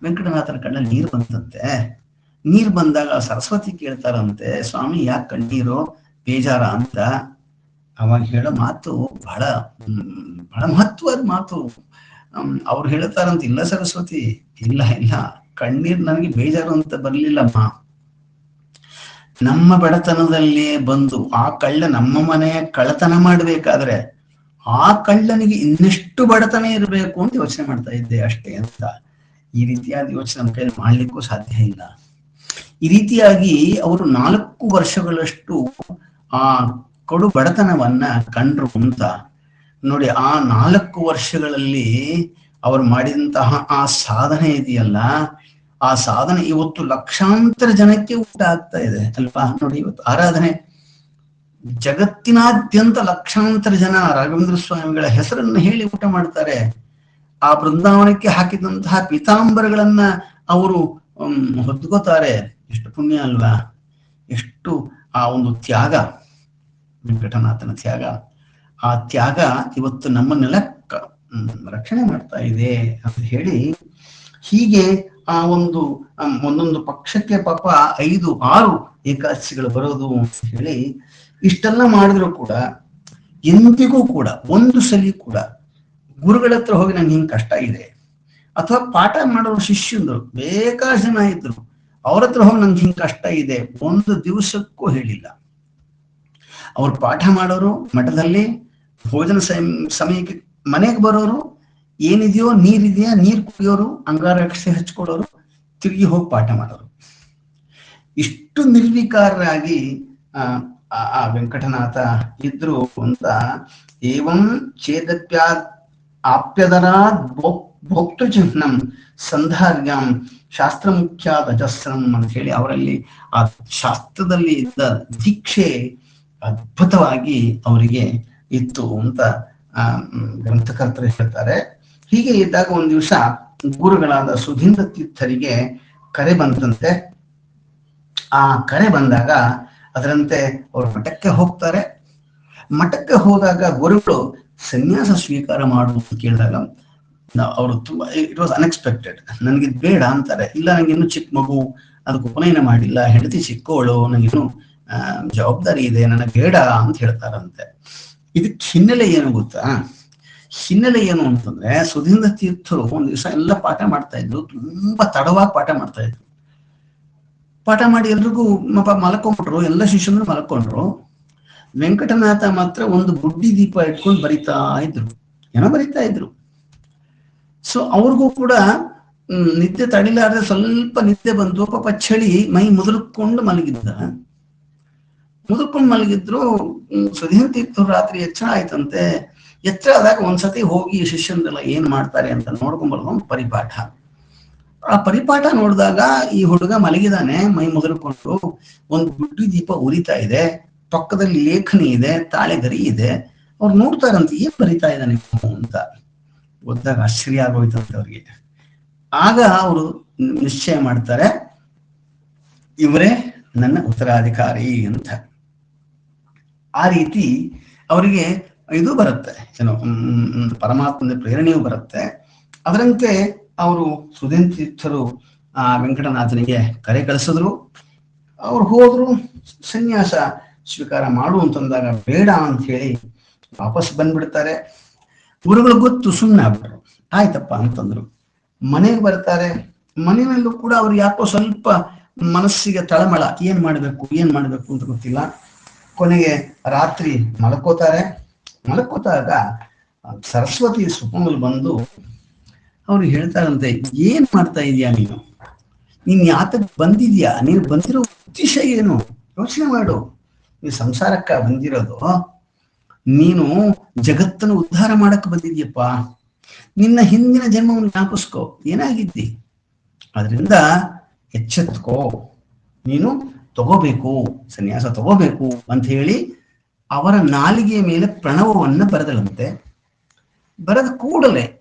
ವೆಂಕಟನಾಥನ ಕಣ್ಣಲ್ಲಿ ನೀರು ಬಂತಂತೆ. ನೀರು ಬಂದಾಗ ಸರಸ್ವತಿ ಕೇಳ್ತಾರಂತೆ, ಸ್ವಾಮಿ ಯಾಕೆ ಕಣ್ಣೀರು, ಬೇಜಾರ ಅಂತ. ಅವಾಗ ಹೇಳೋ ಮಾತು ಬಹಳ ಮಹತ್ವದ ಮಾತು. ಅವ್ರು ಹೇಳ್ತಾರಂತ, ಇಲ್ಲ ಸರಸ್ವತಿ, ಇಲ್ಲ ಕಣ್ಣೀರ್ ನನಗೆ ಬೇಜಾರು ಅಂತ ಬರ್ಲಿಲ್ಲಮ್ಮ. ನಮ್ಮ ಬಡತನದಲ್ಲೇ ಬಂದು ಆ ಕಳ್ಳ ನಮ್ಮ ಮನೆಯ ಕಳ್ಳತನ ಮಾಡ್ಬೇಕಾದ್ರೆ ಆ ಕಳ್ಳನಿಗೆ ಇನ್ನೆಷ್ಟು ಬಡತನ ಇರಬೇಕು ಅಂತ ಯೋಚನೆ ಮಾಡ್ತಾ ಇದ್ದೆ ಅಷ್ಟೇ ಅಂತ. ಈ ರೀತಿಯಾದ ಯೋಚನೆ ನಮ್ಮ ಕೈಯಲ್ಲಿ ಮಾಡ್ಲಿಕ್ಕೂ ಸಾಧ್ಯ ಇಲ್ಲ. ಈ ರೀತಿಯಾಗಿ ಅವರು 4 ವರ್ಷಗಳಷ್ಟು ಆ ಕಡು ಬಡತನವನ್ನ ಕಂಡ್ರು ಅಂತ ನೋಡಿ. ಆ 4 ವರ್ಷಗಳಲ್ಲಿ ಅವರು ಮಾಡಿದಂತಹ ಆ ಸಾಧನೆ ಇದೆಯಲ್ಲ, ಆ ಸಾಧನೆ ಇವತ್ತು ಲಕ್ಷಾಂತರ ಜನಕ್ಕೆ ಊಟ ಆಗ್ತಾ ಇದೆ ಅಲ್ವಾ. ನೋಡಿ, ಇವತ್ತು ಆರಾಧನೆ ಜಗತ್ತಿನಾದ್ಯಂತ ಲಕ್ಷಾಂತರ ಜನ ರಾಘವೇಂದ್ರ ಸ್ವಾಮಿಗಳ ಹೆಸರನ್ನು ಹೇಳಿ ಊಟ ಮಾಡ್ತಾರೆ. ಆ ಬೃಂದಾವನಕ್ಕೆ ಹಾಕಿದಂತಹ ಪೀತಾಂಬರಗಳನ್ನ ಅವರು ಹೊದ್ಕೋತಾರೆ. ಎಷ್ಟು ಪುಣ್ಯ ಅಲ್ವಾ, ಎಷ್ಟು ಆ ಒಂದು ತ್ಯಾಗ, ವೆಂಕಟನಾಥನ ತ್ಯಾಗ. ಆ ತ್ಯಾಗ ಇವತ್ತು ನಮ್ಮನ್ನೆಲ್ಲ ರಕ್ಷಣೆ ಮಾಡ್ತಾ ಇದೆ ಅಂತ ಹೇಳಿ, ಹೀಗೆ ಆ ಒಂದೊಂದು ಪಕ್ಷಕ್ಕೆ ಪಾಪ 5-6 ಏಕಾದಶಿಗಳು ಬರೋದು ಅಂತ ಹೇಳಿ ಇಷ್ಟೆಲ್ಲ ಮಾಡಿದ್ರು ಕೂಡ ಎಂದಿಗೂ ಕೂಡ ಒಂದು ಸಲಿ ಕೂಡ ಗುರುಗಳ ಹತ್ರ ಹೋಗಿ ನಂಗೆ ಹಿಂಗೆ ಕಷ್ಟ ಇದೆ, ಅಥವಾ ಪಾಠ ಮಾಡೋರು ಶಿಷ್ಯಂದ್ರು ಬೇಕಾದಷ್ಟು ಜನ ಇದ್ರು, ಅವ್ರ ಹತ್ರ ಹೋಗಿ ನಂಗೆ ಹಿಂಗೆ ಕಷ್ಟ ಇದೆ ಒಂದು ದಿವಸಕ್ಕೂ ಹೇಳಿಲ್ಲ. ಅವ್ರು ಪಾಠ ಮಾಡೋರು ಮಠದಲ್ಲಿ, ಭೋಜನ ಸಮಯಕ್ಕೆ ಮನೆಗೆ ಬರೋರು, ಏನಿದೆಯೋ ನೀರಿದೆಯಾ ನೀರು ಕುಡಿಯೋರು, ಅಂಗಾರಕ್ಷೆ ಹಚ್ಕೊಡೋರು, ತಿರುಗಿ ಹೋಗಿ ಪಾಠ ಮಾಡೋರು. ಇಷ್ಟು ನಿರ್ವಿಕಾರರಾಗಿ ಆ ವೆಂಕಟನಾಥ ಇದ್ರು ಅಂತ. ಏವಂ ಚೇದಪ್ಯಾ ಆಪ್ಯದರಾದ್ ಭೋಕ್ತೃ ಚಿಹ್ನಂ ಸಂಧಾರ್ಯಂ ಶಾಸ್ತ್ರ ಮುಖ್ಯಾದ ಅಜಸ್ರಂ ಅಂತ ಹೇಳಿ ಅವರಲ್ಲಿ ಆ ಶಾಸ್ತ್ರದಲ್ಲಿ ಇದ್ದ ದೀಕ್ಷೆ ಅದ್ಭುತವಾಗಿ ಅವರಿಗೆ ಇತ್ತು ಅಂತ ಗ್ರಂಥಕರ್ತರು ಹೇಳ್ತಾರೆ. ಹೀಗೆ ಇದ್ದಾಗ ಒಂದ್ ದಿವಸ ಗುರುಗಳಾದ ಸುಧೀಂದ್ರ ತೀರ್ಥರಿಗೆ ಕರೆ ಬಂತಂತೆ. ಆ ಕರೆ ಬಂದಾಗ ಅದರಂತೆ ಅವರು ಮಠಕ್ಕೆ ಹೋಗ್ತಾರೆ. ಮಠಕ್ಕೆ ಹೋದಾಗ ಗುರುಗಳು ಸನ್ಯಾಸ ಸ್ವೀಕಾರ ಮಾಡು ಅಂತ ಕೇಳಿದಾಗ ಅವರು ತುಂಬಾ ಇಟ್ ವಾಸ್ ಅನ್ಎಕ್ಸ್ಪೆಕ್ಟೆಡ್. ನನ್ಗೆ ಬೇಡ ಅಂತಾರೆ. ಇಲ್ಲ, ನಂಗಿನ್ನು ಚಿಕ್ಕ ಮಗು, ಅದಕ್ಕೆ ಉಪನಯನ ಮಾಡಿಲ್ಲ, ಹೆಂಡತಿ ಚಿಕ್ಕವಳು, ನನಗಿನ್ನು ಜವಾಬ್ದಾರಿ ಇದೆ, ನನಗೆ ಬೇಡ ಅಂತ ಹೇಳ್ತಾರಂತೆ. ಇದಕ್ಕೆ ಹಿನ್ನೆಲೆ ಏನು ಗೊತ್ತಾ? ಹಿನ್ನೆಲೆ ಏನು ಅಂತಂದ್ರೆ, ಸುಧೀಂದ್ರ ತೀರ್ಥರು ಒಂದ್ ದಿವಸ ಎಲ್ಲ ಪಾಠ ಮಾಡ್ತಾ ಇದ್ರು, ತುಂಬಾ ತಡವಾಗಿ ಪಾಠ ಮಾಡ್ತಾ ಇದ್ರು. ಪಾಠ ಮಾಡಿ ಎಲ್ರಿಗೂ ಮಲ್ಕೊಂಡ್ಬಿಟ್ರು, ಎಲ್ಲ ಶಿಷ್ಯಂದ್ರು ಮಲ್ಕೊಂಡ್ರು. ವೆಂಕಟನಾಥ ಮಾತ್ರ ಒಂದು ಬುಡ್ಡಿ ದೀಪ ಇಟ್ಕೊಂಡು ಬರಿತಾ ಇದ್ರು, ಏನೋ ಬರಿತಾ ಇದ್ರು. ಸೊ ಅವ್ರಿಗೂ ಕೂಡ ನಿದ್ದೆ ತಡಿಲಾರ್ದೆ ಸ್ವಲ್ಪ ನಿದ್ದೆ ಬಂತು. ಪಾಪ ಚಳಿ, ಮೈ ಮುದುರ್ಕೊಂಡು ಮಲಗಿದ್ರು. ಸುಧೀಂದ್ರ ತೀರ್ಥರು ರಾತ್ರಿ ಎಚ್ಚರ ಆಯ್ತಂತೆ. ಎಚ್ಚರ ಆದಾಗ ಒಂದ್ಸತಿ ಹೋಗಿ ಶಿಷ್ಯಂದೆಲ್ಲ ಏನ್ ಮಾಡ್ತಾರೆ ಅಂತ ನೋಡ್ಕೊಂಡ್ಬರ್ದು ಒಂದು ಪರಿಪಾಠ. ಆ ಪರಿಪಾಠ ನೋಡಿದಾಗ ಈ ಹುಡುಗ ಮಲಗಿದಾನೆ, ಮೈ ಮುದುರ್ಕೊಂಡು, ಒಂದು ಬುಡ್ಡಿ ದೀಪ ಉರಿತಾ ಇದೆ, ಪಕ್ಕದಲ್ಲಿ ಲೇಖನಿ ಇದೆ, ತಾಳೆಗರಿ ಇದೆ. ಅವ್ರು ನೋಡ್ತಾರಂತೆ, ಏನ್ ಬರಿತಾ ಇದ್ದಾನೆ ಅಂತ. ಓದಿದಾಗ ಆಶ್ಚರ್ಯ ಆಗೋಯ್ತಂತೆ ಅವ್ರಿಗೆ. ಆಗ ಅವರು ನಿಶ್ಚಯ ಮಾಡ್ತಾರೆ, ಇವರೇ ನನ್ನ ಉತ್ತರಾಧಿಕಾರಿ ಅಂತ. ಆ ರೀತಿ ಅವರಿಗೆ ಇದು ಬರುತ್ತೆ, ಏನೋ ಪರಮಾತ್ಮನ ಪ್ರೇರಣೆಯೂ ಬರುತ್ತೆ. ಅದರಂತೆ ಅವರು ಸುಧೀಂದ್ರ ತೀರ್ಥರು ಆ ವೆಂಕಟನಾಥನಿಗೆ ಕರೆ ಕಳಿಸಿದ್ರು. ಅವ್ರು ಹೋದ್ರು, ಸನ್ಯಾಸ ಸ್ವೀಕಾರ ಮಾಡು ಅಂತಂದಾಗ ಬೇಡ ಅಂತ ಹೇಳಿ ವಾಪಸ್ ಬಂದ್ಬಿಡ್ತಾರೆ. ಗುರುಗಳು ಗೊತ್ತು, ಸುಮ್ಮನೆ ಆಗ್ಬಿಟ್ರು. ಆಯ್ತಪ್ಪ ಅಂತಂದ್ರು. ಮನೆಗೆ ಬರ್ತಾರೆ. ಮನೆಯಲ್ಲೂ ಕೂಡ ಅವ್ರು ಯಾಕೋ ಸ್ವಲ್ಪ ಮನಸ್ಸಿಗೆ ತಳಮಳ, ಏನ್ ಮಾಡ್ಬೇಕು ಅಂತ ಗೊತ್ತಿಲ್ಲ. ಕೊನೆಗೆ ರಾತ್ರಿ ಮಲ್ಕೋತಾಗ ಸರಸ್ವತಿ ಸ್ವಪ್ನದಲ್ಲಿ ಬಂದು ಅವ್ರು ಹೇಳ್ತಾರಂತೆ, ಏನ್ ಮಾಡ್ತಾ ಇದೀಯಾ ನೀನ್ ಯಾತಕ್ ಬಂದಿದ್ಯಾ, ನೀನು ಬಂದಿರೋ ಉದ್ದೇಶ ಏನು ಯೋಚನೆ ಮಾಡು. ನೀನು ಸಂಸಾರಕ್ಕ ಬಂದಿರೋದು, ನೀನು ಜಗತ್ತನ್ನು ಉದ್ಧಾರ ಮಾಡಕ್ ಬಂದಿದ್ಯಪ್ಪ. ನಿನ್ನ ಹಿಂದಿನ ಜನ್ಮವನ್ನು ಜ್ಞಾಪಿಸ್ಕೋ, ಏನಾಗಿದ್ದಿ, ಅದರಿಂದ ಎಚ್ಚೆತ್ಕೋ, ನೀನು ತಗೋಬೇಕು, ಸನ್ಯಾಸ ತಗೋಬೇಕು ಅಂತ ಹೇಳಿ ಅವರ ನಾಲಿಗೆಯ ಮೇಲೆ ಪ್ರಣವವನ್ನ ಬರೆದಳಂತೆ. ಬರೆದ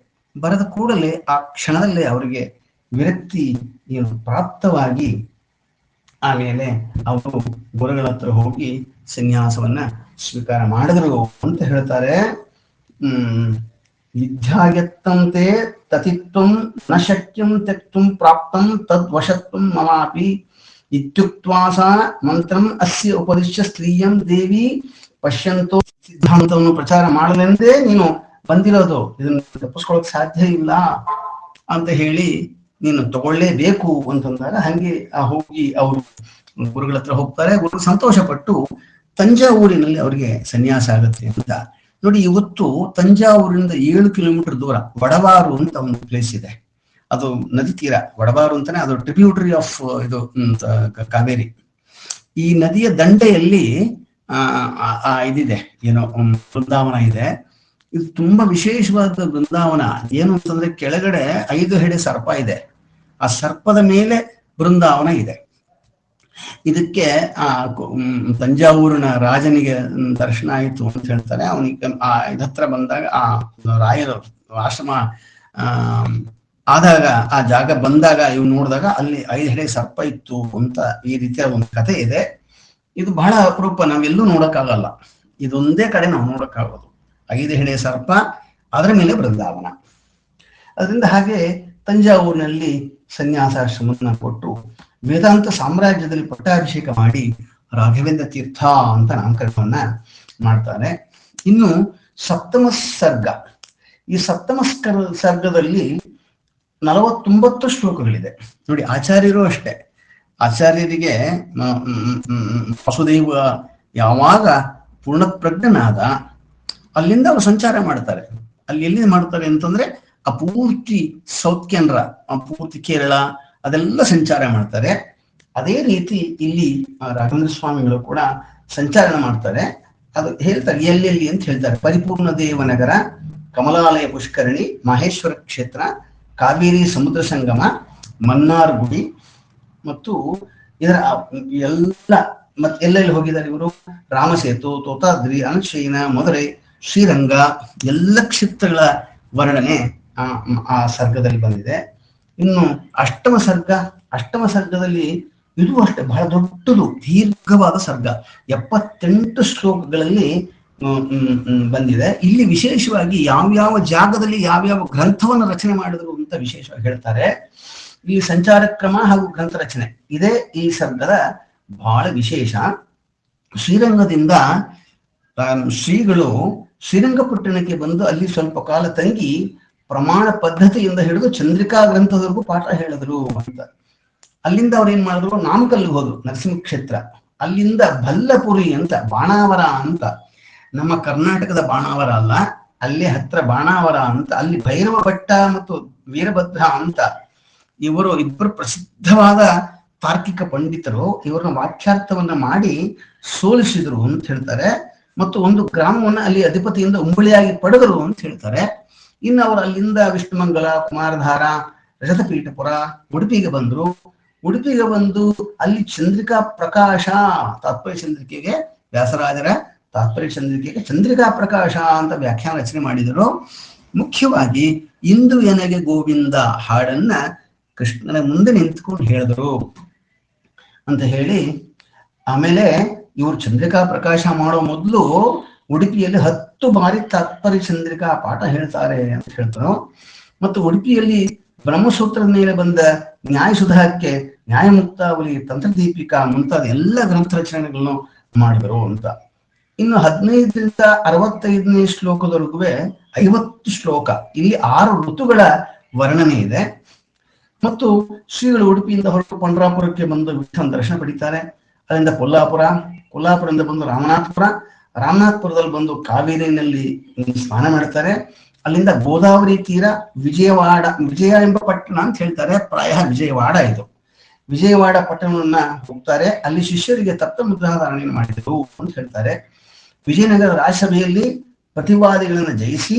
ಕೂಡಲೇ ಆ ಕ್ಷಣದಲ್ಲೇ ಅವರಿಗೆ ವಿರಕ್ತಿ ಏನು ಪ್ರಾಪ್ತವಾಗಿ, ಆಮೇಲೆ ಅವರು ಗುರುಗಳ ಹತ್ರ ಹೋಗಿ ಸನ್ಯಾಸವನ್ನ ಸ್ವೀಕಾರ ಮಾಡಿದ್ರು ಅಂತ ಹೇಳ್ತಾರೆ. ವಿದ್ಯಾಯತ್ತಂತೆ ತತಿತ್ವಂ ನ ಶಕ್ಯಂ ತ್ಯಕ್ತುಂ ಪ್ರಾಪ್ತಂ ತದ್ವಶತ್ವಂ ಮಮಾಪಿ ಇತ್ಯುಕ್ತ್ವಾಸ ಮಂತ್ರಂ ಅಸ್ಯ ಉಪದಿಶ್ಯ ಸ್ತ್ರೀಯಂ ದೇವಿ ಪಶ್ಯಂತೋ. ಸಿದ್ಧಾಂತವನ್ನು ಪ್ರಚಾರ ಮಾಡಲೆಂದೇ ನೀನು ಬಂದಿರೋದು, ಇದನ್ನು ತಪ್ಪಿಸ್ಕೊಳಕ್ ಸಾಧ್ಯ ಇಲ್ಲ ಅಂತ ಹೇಳಿ ನೀನು ತಗೊಳ್ಳೇಬೇಕು ಅಂತಂದಾಗ, ಹಂಗೆ ಹೋಗಿ ಅವರು ಗುರುಗಳ ಹತ್ರ ಹೋಗ್ತಾರೆ. ಗುರು ಸಂತೋಷಪಟ್ಟು ತಂಜಾವೂರಿನಲ್ಲಿ ಅವರಿಗೆ ಸನ್ಯಾಸ ಆಗುತ್ತೆ ಅಂತ. ನೋಡಿ, ಇವತ್ತು ತಂಜಾವೂರಿನಿಂದ 7 ಕಿಲೋಮೀಟರ್ ದೂರ ವಡವಾರು ಅಂತ ಒಂದು ಪ್ಲೇಸ್ ಇದೆ. ಅದು ನದಿ ತೀರ. ವಡವಾರು ಅಂತಾನೆ, ಅದು ಟ್ರಿಬ್ಯೂಟರಿ ಆಫ್ ಇದು ಕಾವೇರಿ. ಈ ನದಿಯ ದಂಡೆಯಲ್ಲಿ ಇದಿದೆ, ಏನೋ ಬೃಂದಾವನ ಇದೆ. ಇದು ತುಂಬಾ ವಿಶೇಷವಾದ ಬೃಂದಾವನ. ಏನು ಅಂತಂದ್ರೆ, ಕೆಳಗಡೆ 5 ಹೆಡೆ ಸರ್ಪ ಇದೆ, ಆ ಸರ್ಪದ ಮೇಲೆ ಬೃಂದಾವನ ಇದೆ. ಇದಕ್ಕೆ ತಂಜಾವೂರಿನ ರಾಜನಿಗೆ ದರ್ಶನ ಆಯಿತು ಅಂತ ಹೇಳ್ತಾರೆ. ಅವನಿಗೆ ಇದತ್ರ ಬಂದಾಗ, ಆ ರಾಯರ ಆಶ್ರಮ ಆದಾಗ, ಆ ಜಾಗ ಬಂದಾಗ ಇವ್ ನೋಡಿದಾಗ ಅಲ್ಲಿ 5 ಹೆಡೆ ಸರ್ಪ ಇತ್ತು ಅಂತ ಈ ರೀತಿಯ ಒಂದು ಕಥೆ ಇದೆ. ಇದು ಬಹಳ ಅಪರೂಪ, ನಾವೆಲ್ಲೂ ನೋಡಕ್ಕಾಗಲ್ಲ. ಇದೊಂದೇ ಕಡೆ ನಾವು ನೋಡಕ್ಕಾಗೋದು, 5 ಹೆಡೆ ಸರ್ಪ, ಅದರ ಮೇಲೆ ಬೃಂದಾವನ. ಅದರಿಂದ ಹಾಗೆ ತಂಜಾವೂರಿನಲ್ಲಿ ಸನ್ಯಾಸಾಶ್ರಮವನ್ನು ಕೊಟ್ಟು ವೇದಾಂತ ಸಾಮ್ರಾಜ್ಯದಲ್ಲಿ ಪಟ್ಟಾಭಿಷೇಕ ಮಾಡಿ ರಾಘವೇಂದ್ರ ತೀರ್ಥ ಅಂತ ನಾಮಕರಣವನ್ನ ಮಾಡ್ತಾರೆ. ಇನ್ನು ಸಪ್ತಮ ಸರ್ಗ. ಈ ಸಪ್ತಮ ಸರ್ಗದಲ್ಲಿ 49 ಶ್ಲೋಕಗಳಿದೆ. ನೋಡಿ, ಆಚಾರ್ಯರು ಅಷ್ಟೇ. ಆಚಾರ್ಯರಿಗೆ ವಾಸುದೇವ ಯಾವಾಗ ಪೂರ್ಣಪ್ರಜ್ಞನಾದ ಅಲ್ಲಿಂದ ಅವರು ಸಂಚಾರ ಮಾಡ್ತಾರೆ. ಅಲ್ಲಿ ಎಲ್ಲಿ ಮಾಡ್ತಾರೆ ಅಂತಂದ್ರೆ, ಆ ಪೂರ್ತಿ ಸೌತ್ ಕೆನರಾ, ಆ ಪೂರ್ತಿ ಕೇರಳ ಅದೆಲ್ಲ ಸಂಚಾರ ಮಾಡ್ತಾರೆ. ಅದೇ ರೀತಿ ಇಲ್ಲಿ ರಾಘವೇಂದ್ರ ಸ್ವಾಮಿಗಳು ಕೂಡ ಸಂಚಾರ ಮಾಡ್ತಾರೆ. ಅದು ಹೇಳ್ತಾರೆ ಎಲ್ಲೆಲ್ಲಿ ಅಂತ ಹೇಳ್ತಾರೆ. ಪರಿಪೂರ್ಣ ದೇವನಗರ, ಕಮಲಾಲಯ ಪುಷ್ಕರಣಿ, ಮಹೇಶ್ವರ ಕ್ಷೇತ್ರ, ಕಾವೇರಿ ಸಮುದ್ರ ಸಂಗಮ, ಮನ್ನಾರ್ ಗುಡಿ, ಮತ್ತು ಇದರ ಎಲ್ಲ ಎಲ್ಲೆಲ್ಲಿ ಹೋಗಿದ್ದಾರೆ ಇವರು? ರಾಮಸೇತು, ತೋತಾದ್ರಿ, ಅನಶಯನ, ಮಧುರೈ, ಶ್ರೀರಂಗ, ಎಲ್ಲ ಕ್ಷೇತ್ರಗಳ ವರ್ಣನೆ ಆ ಸರ್ಗದಲ್ಲಿ ಬಂದಿದೆ. ಇನ್ನು ಅಷ್ಟಮ ಸರ್ಗದಲ್ಲಿ ಇದು ಅಷ್ಟೇ ಬಹಳ ದೊಡ್ಡದು, ದೀರ್ಘವಾದ ಸರ್ಗ, 78 ಶ್ಲೋಕಗಳಲ್ಲಿ ಬಂದಿದೆ. ಇಲ್ಲಿ ವಿಶೇಷವಾಗಿ ಯಾವ್ಯಾವ ಜಾಗದಲ್ಲಿ ಯಾವ್ಯಾವ ಗ್ರಂಥವನ್ನು ರಚನೆ ಮಾಡಿದ್ರು ಅಂತ ವಿಶೇಷವಾಗಿ ಹೇಳ್ತಾರೆ. ಈ ಸಂಚಾರ ಕ್ರಮ ಹಾಗೂ ಗ್ರಂಥ ರಚನೆ ಇದೇ ಈ ಸರ್ಗದ ಬಹಳ ವಿಶೇಷ. ಶ್ರೀರಂಗದಿಂದ ಶ್ರೀಗಳು ಶ್ರೀರಂಗಪಟ್ಟಣಕ್ಕೆ ಬಂದು ಅಲ್ಲಿ ಸ್ವಲ್ಪ ಕಾಲ ತಂಗಿ ಪ್ರಮಾಣ ಪದ್ಧತಿಯಿಂದ ಹಿಡಿದು ಚಂದ್ರಿಕಾ ಗ್ರಂಥದವರೆಗೂ ಪಾಠ ಹೇಳಿದ್ರು ಅಂತ. ಅಲ್ಲಿಂದ ಅವ್ರು ಏನ್ ಮಾಡಿದ್ರು, ನಾಮಕಲ್ಲಿಗೆ ಹೋದ್ರು, ನರಸಿಂಹ ಕ್ಷೇತ್ರ. ಅಲ್ಲಿಂದ ಬಲ್ಲಪುರಿ ಅಂತ, ಬಾಣಾವರ ಅಂತ, ನಮ್ಮ ಕರ್ನಾಟಕದ ಬಾಣಾವರ ಅಲ್ಲ, ಅಲ್ಲೇ ಹತ್ರ ಬಾಣಾವರ ಅಂತ, ಅಲ್ಲಿ ಭೈರವ ಭಟ್ಟ ಮತ್ತು ವೀರಭದ್ರ ಅಂತ ಇವರು ಇಬ್ಬರು ಪ್ರಸಿದ್ಧವಾದ ತಾರ್ಕಿಕ ಪಂಡಿತರು. ಇವರನ್ನ ವಾಕ್ಯಾರ್ಥವನ್ನ ಮಾಡಿ ಸೋಲಿಸಿದ್ರು ಅಂತ ಹೇಳ್ತಾರೆ. ಮತ್ತು ಒಂದು ಗ್ರಾಮವನ್ನ ಅಲ್ಲಿ ಅಧಿಪತಿಯಿಂದ ಉಂಬಳಿಯಾಗಿ ಪಡೆದರು ಅಂತ ಹೇಳ್ತಾರೆ. ಇನ್ನು ಅವರು ಅಲ್ಲಿಂದ ವಿಷ್ಣುಮಂಗಲ, ಕುಮಾರಧಾರ, ರಜತಪೀಠಪುರ, ಉಡುಪಿಗೆ ಬಂದ್ರು. ಉಡುಪಿಗೆ ಬಂದು ಅಲ್ಲಿ ಚಂದ್ರಿಕಾ ಪ್ರಕಾಶ, ತಾತ್ಪರ್ಯ ಚಂದ್ರಿಕೆಗೆ, ವ್ಯಾಸರಾಜರ ತಾತ್ಪರ್ಯ ಚಂದ್ರಿಕೆಗೆ ಚಂದ್ರಿಕಾ ಪ್ರಕಾಶ ಅಂತ ವ್ಯಾಖ್ಯಾನ ರಚನೆ ಮಾಡಿದರು. ಮುಖ್ಯವಾಗಿ ಇಂದು ಎನಗೆ ಗೋವಿಂದ ಹಾಡನ್ನ ಕೃಷ್ಣನ ಮುಂದೆ ನಿಂತ್ಕೊಂಡು ಹೇಳಿದರು ಅಂತ ಹೇಳಿ, ಆಮೇಲೆ ಇವರು ಚಂದ್ರಿಕಾ ಪ್ರಕಾಶ ಮಾಡೋ ಮೊದಲು ಉಡುಪಿಯಲ್ಲಿ 10 ಬಾರಿ ತಾತ್ಪರ್ಯ ಚಂದ್ರಿಕಾ ಪಾಠ ಹೇಳ್ತಾರೆ ಅಂತ ಹೇಳ್ತಾರೆ. ಮತ್ತು ಉಡುಪಿಯಲ್ಲಿ ಬ್ರಹ್ಮಸೂತ್ರದ ಮೇಲೆ ಬಂದ ನ್ಯಾಯಸುಧಾಕ್ಕೆ ನ್ಯಾಯಮುಕ್ತಾವಲಿ, ತಂತ್ರದೀಪಿಕಾ ಮುಂತಾದ ಎಲ್ಲ ಗ್ರಂಥ ರಚನೆಗಳನ್ನು ಮಾಡಿದರು ಅಂತ. ಇನ್ನು 15ರಿಂದ 65ನೇ ಶ್ಲೋಕದವರೆಗೂ 50 ಶ್ಲೋಕ. ಇಲ್ಲಿ 6 ಋತುಗಳ ವರ್ಣನೆ ಇದೆ. ಮತ್ತು ಶ್ರೀಗಳು ಉಡುಪಿಯಿಂದ ಹೊರಟು ಪಂಡ್ರಾಪುರಕ್ಕೆ ಬಂದು ವಿಠ್ಠಲ ದರ್ಶನ ಪಡಿತಾರೆ. ಅಲ್ಲಿಂದ ಕೊಲ್ಲಾಪುರದಿಂದ ಬಂದು ರಾಮನಾಥಪುರದಲ್ಲಿ ಬಂದು ಕಾವೇರಿನಲ್ಲಿ ಸ್ನಾನ ಮಾಡ್ತಾರೆ. ಅಲ್ಲಿಂದ ಗೋದಾವರಿ ತೀರ, ವಿಜಯ ಎಂಬ ಪಟ್ಟಣ ಅಂತ ಹೇಳ್ತಾರೆ, ಪ್ರಾಯ ವಿಜಯವಾಡ ಇದು. ವಿಜಯವಾಡ ಪಟ್ಟಣವನ್ನ ಹೋಗ್ತಾರೆ. ಅಲ್ಲಿ ಶಿಷ್ಯರಿಗೆ ತತ್ವಮುದ್ರಾಧಾರಣೆ ಮಾಡಿದರು ಅಂತ ಹೇಳ್ತಾರೆ. ವಿಜಯನಗರ ರಾಜಸಭೆಯಲ್ಲಿ ಪ್ರತಿವಾದಿಗಳನ್ನ ಜಯಿಸಿ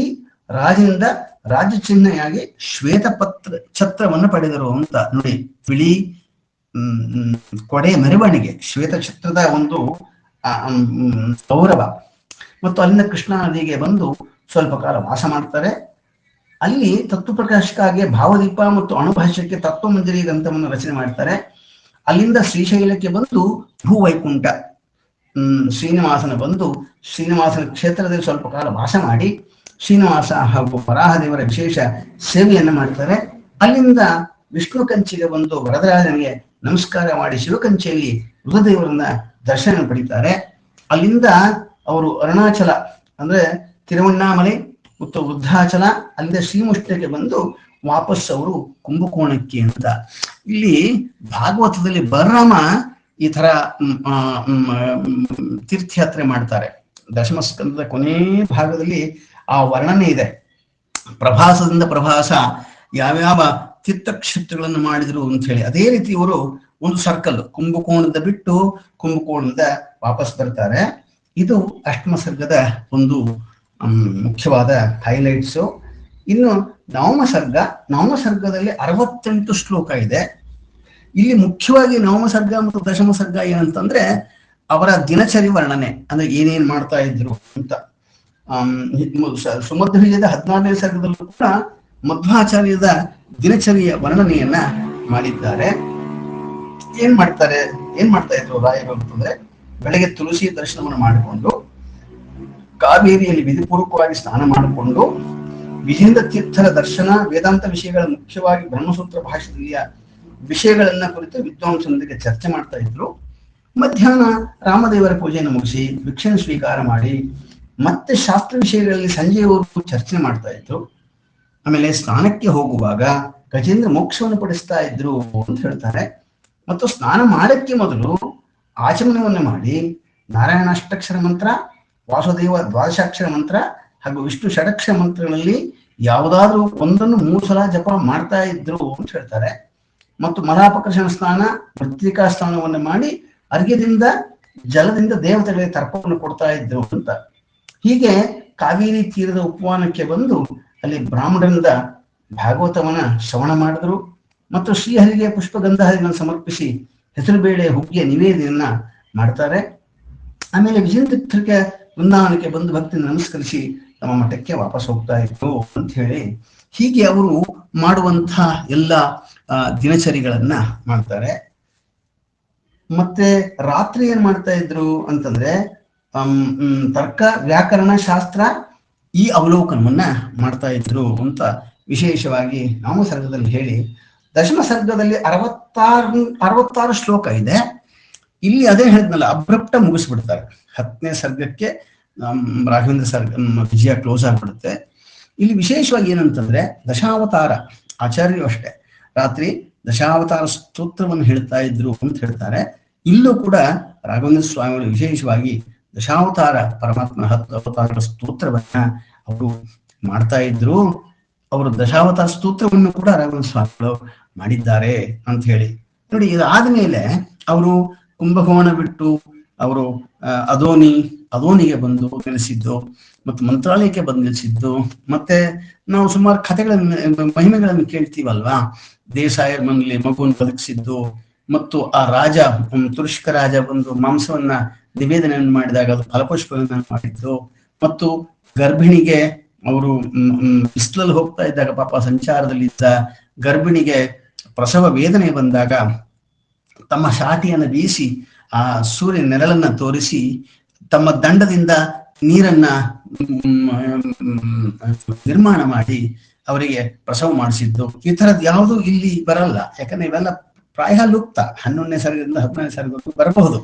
ರಾಜನಿಂದ ರಾಜ್ಯ ಚಿಹ್ನೆಯಾಗಿ ಶ್ವೇತ ಛತ್ರವನ್ನು ಪಡೆದರು ಅಂತ. ನೋಡಿ, ಬಿಳಿ ಕೊಡೆ ಮೆರವಣಿಗೆ, ಶ್ವೇತ ಛತ್ರದ ಒಂದು ಗೌರವ. ಮತ್ತು ಅಲ್ಲಿಂದ ಕೃಷ್ಣಾ ನದಿಗೆ ಬಂದು ಸ್ವಲ್ಪ ಕಾಲ ವಾಸ ಮಾಡ್ತಾರೆ. ಅಲ್ಲಿ ತತ್ವಪ್ರಕಾಶಕ್ಕಾಗಿ ಭಾವದೀಪ ಮತ್ತು ಅಣುಭಾಷ್ಯಕ್ಕೆ ತತ್ವಮಂಜರಿ ಗ್ರಂಥವನ್ನು ರಚನೆ ಮಾಡ್ತಾರೆ. ಅಲ್ಲಿಂದ ಶ್ರೀಶೈಲಕ್ಕೆ ಬಂದು ಭೂವೈಕುಂಠ ಶ್ರೀನಿವಾಸನ ಬಂದು ಶ್ರೀನಿವಾಸನ ಕ್ಷೇತ್ರದಲ್ಲಿ ಸ್ವಲ್ಪ ಕಾಲ ವಾಸ ಮಾಡಿ ಶ್ರೀನಿವಾಸ ಹಾಗೂ ವರಾಹದೇವರ ವಿಶೇಷ ಸೇವೆಯನ್ನು ಮಾಡ್ತಾರೆ. ಅಲ್ಲಿಂದ ವಿಷ್ಣು ಕಂಚಿಗೆ ಬಂದು ವರದರಾಜನಿಗೆ ನಮಸ್ಕಾರ ಮಾಡಿ ಶಿವಕಂಚಿಯಲ್ಲಿ ರುದ್ರದೇವರನ್ನ ದರ್ಶನ ಪಡಿತಾರೆ. ಅಲ್ಲಿಂದ ಅವರು ಅರುಣಾಚಲ ಅಂದ್ರೆ ತಿರುವಣ್ಣಾಮಲೆ ಮತ್ತು ವೃದ್ಧಾಚಲ, ಅಲ್ಲಿಂದ ಶ್ರೀಮುಷ್ಟಿಗೆ ಬಂದು ವಾಪಸ್ ಅವರು ಕುಂಭಕೋಣಕ್ಕೆ ಅಂತ. ಇಲ್ಲಿ ಭಾಗವತದಲ್ಲಿ ಬಲರಾಮ ಈ ತರ ತೀರ್ಥಯಾತ್ರೆ ಮಾಡ್ತಾರೆ. ದಶಮಸ್ಕಂದದ ಕೊನೆ ಭಾಗದಲ್ಲಿ ಆ ವರ್ಣನೆ ಇದೆ. ಪ್ರಭಾಸದಿಂದ ಪ್ರಭಾಸ ಯಾವ್ಯಾವ ತೀರ್ಥಕ್ಷೇತ್ರಗಳನ್ನು ಮಾಡಿದ್ರು ಅಂತ ಹೇಳಿ. ಅದೇ ರೀತಿ ಇವರು ಒಂದು ಸರ್ಕಲ್ ಕುಂಭಕೋಣದ ಬಿಟ್ಟು ಕುಂಭಕೋಣದ ವಾಪಸ್ ಬರ್ತಾರೆ. ಇದು ಅಷ್ಟಮ ಸರ್ಗದ ಒಂದು ಮುಖ್ಯವಾದ ಹೈಲೈಟ್ಸು. ಇನ್ನು ನವಮ ಸರ್ಗದಲ್ಲಿ 68 ಶ್ಲೋಕ ಇದೆ. ಇಲ್ಲಿ ಮುಖ್ಯವಾಗಿ ನವಮ ಸರ್ಗ ಮತ್ತು ದಶಮ ಸರ್ಗ ಏನಂತಂದ್ರೆ ಅವರ ದಿನಚರಿ ವರ್ಣನೆ, ಅಂದ್ರೆ ಏನೇನ್ ಮಾಡ್ತಾ ಇದ್ರು ಅಂತ. ಸುಮಧ್ವಿಜಯದ 14ನೇ ಸರ್ಗದಲ್ಲೂ ಕೂಡ ಮಧ್ವಾಚಾರ್ಯದ ದಿನಚರಿಯ ವರ್ಣನೆಯನ್ನ ಮಾಡಿದ್ದಾರೆ. ಏನ್ ಮಾಡ್ತಾ ಇದ್ರು ರಾಯರು ಅಂತಂದ್ರೆ, ಬೆಳಗ್ಗೆ ತುಳಸಿ ದರ್ಶನವನ್ನು ಮಾಡಿಕೊಂಡು ಕಾವೇರಿಯಲ್ಲಿ ವಿಧಿಪೂರ್ವಕವಾಗಿ ಸ್ನಾನ ಮಾಡಿಕೊಂಡು ವಿಜೇಂದ್ರ ತೀರ್ಥರ ದರ್ಶನ, ವೇದಾಂತ ವಿಷಯಗಳ ಮುಖ್ಯವಾಗಿ ಬ್ರಹ್ಮಸೂತ್ರ ಭಾಷೆಯ ವಿಷಯಗಳನ್ನ ಕುರಿತು ವಿದ್ವಾಂಸರೊಂದಿಗೆ ಚರ್ಚೆ ಮಾಡ್ತಾ ಇದ್ರು. ಮಧ್ಯಾಹ್ನ ರಾಮದೇವರ ಪೂಜೆಯನ್ನು ಮುಗಿಸಿ ಭಿಕ್ಷೆಯನ್ನು ಸ್ವೀಕಾರ ಮಾಡಿ ಮತ್ತೆ ಶಾಸ್ತ್ರ ವಿಷಯಗಳಲ್ಲಿ ಸಂಜೆಯವರೆಗೂ ಚರ್ಚೆ ಮಾಡ್ತಾ ಇದ್ರು. ಆಮೇಲೆ ಸ್ನಾನಕ್ಕೆ ಹೋಗುವಾಗ ಗಜೇಂದ್ರ ಮೋಕ್ಷವನ್ನು ಪಡಿಸ್ತಾ ಇದ್ರು ಅಂತ ಹೇಳ್ತಾರೆ. ಮತ್ತು ಸ್ನಾನ ಮಾಡಕ್ಕೆ ಮೊದಲು ಆಚಮನವನ್ನು ಮಾಡಿ ನಾರಾಯಣ ಅಷ್ಟಾಕ್ಷರ ಮಂತ್ರ, ವಾಸುದೇವ ದ್ವಾದಶಾಕ್ಷರ ಮಂತ್ರ ಹಾಗೂ ವಿಷ್ಣು ಷಡಕ್ಷರ ಮಂತ್ರಗಳಲ್ಲಿ ಯಾವುದಾದ್ರೂ ಒಂದನ್ನು 3 ಸಲ ಜಪ ಮಾಡ್ತಾ ಇದ್ರು ಅಂತ ಹೇಳ್ತಾರೆ. ಮತ್ತು ಮಲಾಪಕರ್ಷಣ ಸ್ನಾನ, ಮೃತ್ತಿಕಾ ಸ್ನಾನವನ್ನು ಮಾಡಿ ಅರ್ಘ್ಯದಿಂದ ಜಲದಿಂದ ದೇವತೆಗಳಿಗೆ ತರ್ಪವನ್ನು ಕೊಡ್ತಾ ಇದ್ರು ಅಂತ. ಹೀಗೆ ಕಾವೇರಿ ತೀರದ ಉಪವನಕ್ಕೆ ಬಂದು ಅಲ್ಲಿ ಬ್ರಾಹ್ಮಣರಿಂದ ಭಾಗವತವನ್ನ ಶ್ರವಣ ಮಾಡಿದ್ರು. ಮತ್ತು ಶ್ರೀಹರಿಗೆ ಪುಷ್ಪಗಂಧಾದಿಗಳನ್ನು ಸಮರ್ಪಿಸಿ ಹೆಸರುಬೇಳೆ ಹುಗ್ಗಿಯ ನಿವೇದನೆಯನ್ನ ಮಾಡ್ತಾರೆ. ಆಮೇಲೆ ವಿಜೇಂದ್ರಕ್ಕೆ ವೃಂದಾವನಕ್ಕೆ ಬಂದು ಭಕ್ತಿಯಿಂದ ನಮಸ್ಕರಿಸಿ ತಮ್ಮ ಮಠಕ್ಕೆ ವಾಪಸ್ ಹೋಗ್ತಾ ಇದ್ರು ಅಂತ ಹೇಳಿ, ಹೀಗೆ ಅವರು ಮಾಡುವಂತಹ ಎಲ್ಲ ದಿನಚರಿಗಳನ್ನ ಮಾಡ್ತಾರೆ. ಮತ್ತೆ ರಾತ್ರಿ ಏನ್ ಮಾಡ್ತಾ ಇದ್ರು ಅಂತಂದ್ರೆ ತರ್ಕ, ವ್ಯಾಕರಣ, ಶಾಸ್ತ್ರ ಈ ಅವಲೋಕನವನ್ನ ಮಾಡ್ತಾ ಇದ್ರು ಅಂತ ವಿಶೇಷವಾಗಿ ನವಮ ಸರ್ಗದಲ್ಲಿ ಹೇಳಿ, ದಶಮ ಸರ್ಗದಲ್ಲಿ 66 ಶ್ಲೋಕ ಇದೆ. ಇಲ್ಲಿ ಅದೇ ಹೇಳಿದ್ನಲ್ಲ, ಅಬ್ರಪ್ಟ ಮುಗಿಸ್ಬಿಡ್ತಾರೆ. 10ನೇ ಸರ್ಗಕ್ಕೆ ರಾಘವೇಂದ್ರ ಸರ್ಗ ವಿಜಯ ಕ್ಲೋಸ್ ಆಗ್ಬಿಡುತ್ತೆ. ಇಲ್ಲಿ ವಿಶೇಷವಾಗಿ ಏನಂತಂದ್ರೆ ದಶಾವತಾರ ಆಚಾರ್ಯರು ಅಷ್ಟೇ ರಾತ್ರಿ ದಶಾವತಾರ ಸ್ತೋತ್ರವನ್ನು ಹೇಳ್ತಾ ಇದ್ರು ಅಂತ ಹೇಳ್ತಾರೆ. ಇಲ್ಲೂ ಕೂಡ ರಾಘವೇಂದ್ರ ಸ್ವಾಮಿಗಳು ವಿಶೇಷವಾಗಿ ದಶಾವತಾರ ಪರಮಾತ್ಮ 10 ಅವತಾರಗಳ ಸ್ತೋತ್ರವನ್ನ ಅವರು ಮಾಡ್ತಾ ಇದ್ರು. ಅವರು ದಶಾವತಾರ ಸ್ತೋತ್ರವನ್ನು ಕೂಡ ರಾಘವೇಂದ್ರ ಸ್ವಾಮಿಗಳು ಮಾಡಿದ್ದಾರೆ ಅಂತ ಹೇಳಿ ನೋಡಿ. ಇದಾದ್ಮೇಲೆ ಅವರು ಕುಂಭಕೋಣ ಬಿಟ್ಟು ಅವರು ಅದೋನಿಗೆ ಬಂದು ನೆಲೆಸಿದ್ದು, ಮತ್ತು ಮಂತ್ರಾಲಯಕ್ಕೆ ಬಂದು ನೆಲೆಸಿದ್ದು. ಮತ್ತೆ ನಾವು ಸುಮಾರು ಕಥೆಗಳನ್ನು, ಮಹಿಮೆಗಳನ್ನು ಕೇಳ್ತೀವಲ್ವಾ. ದೇಸಾಯರ ಮನೆಯಲ್ಲಿ ಮಗುವನ್ನು ಬದುಕಿಸಿದ್ದು, ಮತ್ತು ಆ ರಾಜ ತುರುಷ್ಕ ರಾಜ ಬಂದು ಮಾಂಸವನ್ನ ನಿವೇದನೆಯನ್ನು ಮಾಡಿದಾಗ ಅದು ಫಲಪುಷ್ಪಗಳನ್ನು ಮಾಡಿದ್ದು, ಮತ್ತು ಗರ್ಭಿಣಿಗೆ ಅವರು ಬಿಸಿಲಲ್ಲಿ ಹೋಗ್ತಾ ಇದ್ದಾಗ ಪಾಪ ಸಂಚಾರದಲ್ಲಿದ್ದ ಗರ್ಭಿಣಿಗೆ ಪ್ರಸವ ವೇದನೆ ಬಂದಾಗ ತಮ್ಮ ಶಾಟಿಯನ್ನು ಬೀಸಿ ಆ ಸೂರ್ಯ ನೆರಳನ್ನ ತೋರಿಸಿ ತಮ್ಮ ದಂಡದಿಂದ ನೀರನ್ನ ನಿರ್ಮಾಣ ಮಾಡಿ ಅವರಿಗೆ ಪ್ರಸವ ಮಾಡಿಸಿದ್ದು. ಈ ತರದ್ ಯಾವುದು ಇಲ್ಲಿ ಬರಲ್ಲ, ಯಾಕಂದ್ರೆ ಇವೆಲ್ಲ ಪ್ರಾಯ ಲುಪ್ತ. 11ನೇ ಸರ್ಗದಿಂದ 10ನೇ ಸರ್ಗಕ್ಕೂ ಬರಬಹುದು.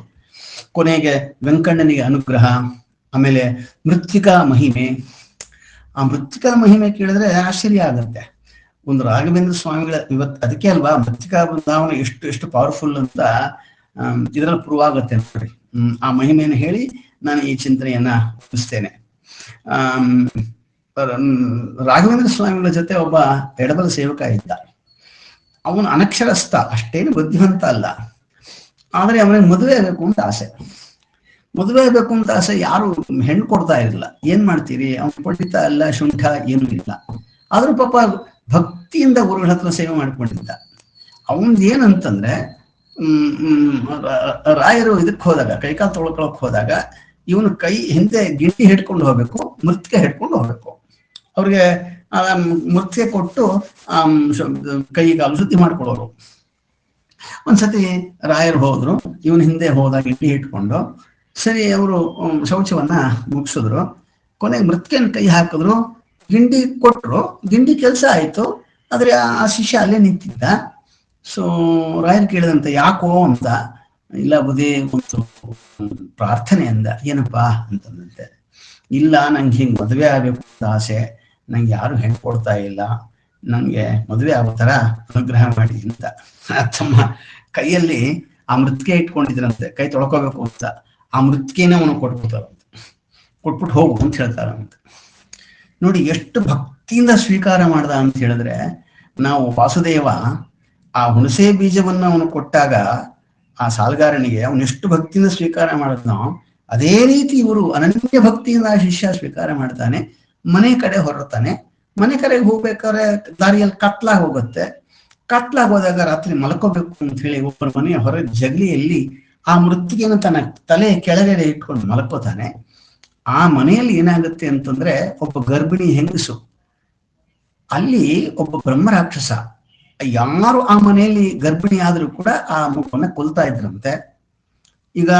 ಕೊನೆಗೆ ವೆಂಕಣ್ಣನಿಗೆ ಅನುಗ್ರಹ, ಆಮೇಲೆ ಮೃತ್ತಿಕಾ ಮಹಿಮೆ. ಆ ಮೃತ್ತಿಕಾ ಮಹಿಮೆ ಕೇಳಿದ್ರೆ ಆಶ್ಚರ್ಯ ಆಗತ್ತೆ. ಒಂದು ರಾಘವೇಂದ್ರ ಸ್ವಾಮಿಗಳ ಅದಕ್ಕೆ ಅಲ್ವಾ ಮೃತ್ತಿಕಾ ಬೃಂದಾವನ ಎಷ್ಟು ಪವರ್ಫುಲ್ ಅಂತ ಇದರಲ್ಲಿ ಪ್ರೂವ್ ಆಗುತ್ತೆ ನೋಡ್ರಿ. ಆ ಮಹಿಮೆಯನ್ನು ಹೇಳಿ ನಾನು ಈ ಚಿಂತನೆಯನ್ನ ಮುಗಿಸ್ತೇನೆ. ರಾಘವೇಂದ್ರ ಸ್ವಾಮಿಗಳ ಜೊತೆ ಒಬ್ಬ ಎಡಬಲ ಸೇವಕ ಇದ್ದ. ಅವನು ಅನಕ್ಷರಸ್ಥ, ಅಷ್ಟೇನು ಬುದ್ಧಿವಂತ ಅಲ್ಲ. ಆದ್ರೆ ಅವನಿಗೆ ಮದುವೆ ಆಗಬೇಕು ಅಂತ ಆಸೆ. ಯಾರು ಹೆಣ್ಣು ಕೊಡ್ತಾ ಇರಲಿಲ್ಲ. ಏನ್ ಮಾಡ್ತೀರಿ, ಅವನು ಪಂಡಿತ ಅಲ್ಲ, ಶುಂಠ ಏನೂ ಇಲ್ಲ. ಆದ್ರೂ ಪಾಪ ಭಕ್ತಿಯಿಂದ ಗುರುಗಳ ಹತ್ರ ಸೇವೆ ಮಾಡ್ಕೊಂಡಿದ್ದ. ಅವನ್ದು ಏನಂತಂದ್ರೆ ರಾಯರು ಇದಕ್ಕೆ ಹೋದಾಗ, ಕೈಕಾಲು ತೊಳ್ಕೊಳಕ್ ಹೋದಾಗ ಇವನು ಕೈ ಹಿಂದೆ ಗಿಂಡಿ ಹಿಡ್ಕೊಂಡು ಹೋಗ್ಬೇಕು, ಮೃತ್ತಿಗೆ ಹಿಡ್ಕೊಂಡು ಹೋಗ್ಬೇಕು. ಅವ್ರಿಗೆ ಮೃತ್ತಿಗೆ ಕೊಟ್ಟು ಕೈಗಾಲು ಶುದ್ಧಿ ಮಾಡ್ಕೊಳ್ಳೋರು. ಒಂದ್ಸತಿ ರಾಯರು ಹೋದ್ರು, ಇವನ್ ಹಿಂದೆ ಹೋದಾಗ ಗಿಂಡಿ ಹಿಡ್ಕೊಂಡು. ಸರಿ, ಅವರು ಶೌಚವನ್ನ ಮುಗಿಸಿದ್ರು. ಕೊನೆಗೆ ಮೃತ್ತಿಗೆಯನ್ನು ಕೈ ಹಾಕಿದ್ರು, ಗಿಂಡಿ ಕೊಟ್ರು. ಗಿಂಡಿ ಕೆಲಸ ಆಯ್ತು, ಆದ್ರೆ ಆ ಶಿಷ್ಯ ಅಲ್ಲೇ ನಿಂತಿದ್ದ. ಸೊ ರಾಯರು ಕೇಳಿದಂತೆ ಯಾಕೋ ಅಂತ. ಇಲ್ಲ ಬುದೇ ಒಂದು ಪ್ರಾರ್ಥನೆ ಅಂದ. ಏನಪ್ಪಾ ಅಂತಂದಂತೆ. ಇಲ್ಲ, ನಂಗೆ ಹಿಂಗ್ ಮದುವೆ ಆಗ್ಬೇಕು ಅಂತ ಆಸೆ, ನಂಗೆ ಯಾರು ಹೆಣ್ಣು ಕೊಡ್ತಾ ಇಲ್ಲ, ನಂಗೆ ಮದುವೆ ಆಗೋ ತರ ಅನುಗ್ರಹ ಮಾಡಿ ಅಂತ ತಮ್ಮ ಕೈಯಲ್ಲಿ ಆ ಮೃತ್ತಿಗೆ ಇಟ್ಕೊಂಡಿದ್ರಂತೆ, ಕೈ ತೊಳ್ಕೋಬೇಕು ಅಂತ. ಆ ಮೃತ್ತಿಗೆನೇ ಅವನು ಕೊಟ್ಬಿಡ್ತಾರಂತೆ, ಕೊಟ್ಬಿಟ್ಟು ಹೋಗು ಅಂತ ಹೇಳ್ತಾರಂತೆ. ನೋಡಿ ಎಷ್ಟು ಭಕ್ತಿಯಿಂದ ಸ್ವೀಕಾರ ಮಾಡ್ದ ಅಂತ ಹೇಳಿದ್ರೆ, ನಾವು ವಾಸುದೇವ ಆ ಹುಣಸೆ ಬೀಜವನ್ನ ಅವನು ಕೊಟ್ಟಾಗ ಆ ಸಾಲ್ಗಾರನಿಗೆ ಅವನು ಎಷ್ಟು ಭಕ್ತಿಯಿಂದ ಸ್ವೀಕಾರ ಮಾಡಿದ್ನೋ, ಅದೇ ರೀತಿ ಇವರು ಅನನ್ಯ ಭಕ್ತಿಯಿಂದ ಆ ಶಿಷ್ಯ ಸ್ವೀಕಾರ ಮಾಡ್ತಾನೆ. ಮನೆ ಕಡೆ ಹೊರಡ್ತಾನೆ. ಮನೆ ಕಡೆಗೆ ಹೋಗ್ಬೇಕಾದ್ರೆ ದಾರಿಯಲ್ಲಿ ಕತ್ಲಾಗಿ ಹೋಗುತ್ತೆ. ಕತ್ಲಾಗಿ ಹೋದಾಗ ರಾತ್ರಿ ಮಲ್ಕೋಬೇಕು ಅಂತ ಹೇಳಿ ಒಬ್ಬರ ಮನೆಯ ಹೊರ ಜಗಲಿಯಲ್ಲಿ ಆ ಮೃತ್ತಿಗೆಯನ್ನು ತನ್ನ ತಲೆ ಕೆಳಗಡೆ ಇಟ್ಕೊಂಡು ಮಲ್ಕೋತಾನೆ. ಆ ಮನೆಯಲ್ಲಿ ಏನಾಗುತ್ತೆ ಅಂತಂದ್ರೆ, ಒಬ್ಬ ಗರ್ಭಿಣಿ ಹೆಂಗಸು, ಅಲ್ಲಿ ಒಬ್ಬ ಬ್ರಹ್ಮರಾಕ್ಷಸ, ಯಾರು ಆ ಮನೆಯಲ್ಲಿ ಗರ್ಭಿಣಿ ಆದ್ರೂ ಕೂಡ ಆ ಮಗುವನ್ನ ಕೊಲ್ತಾ ಇದ್ರಂತೆ. ಈಗ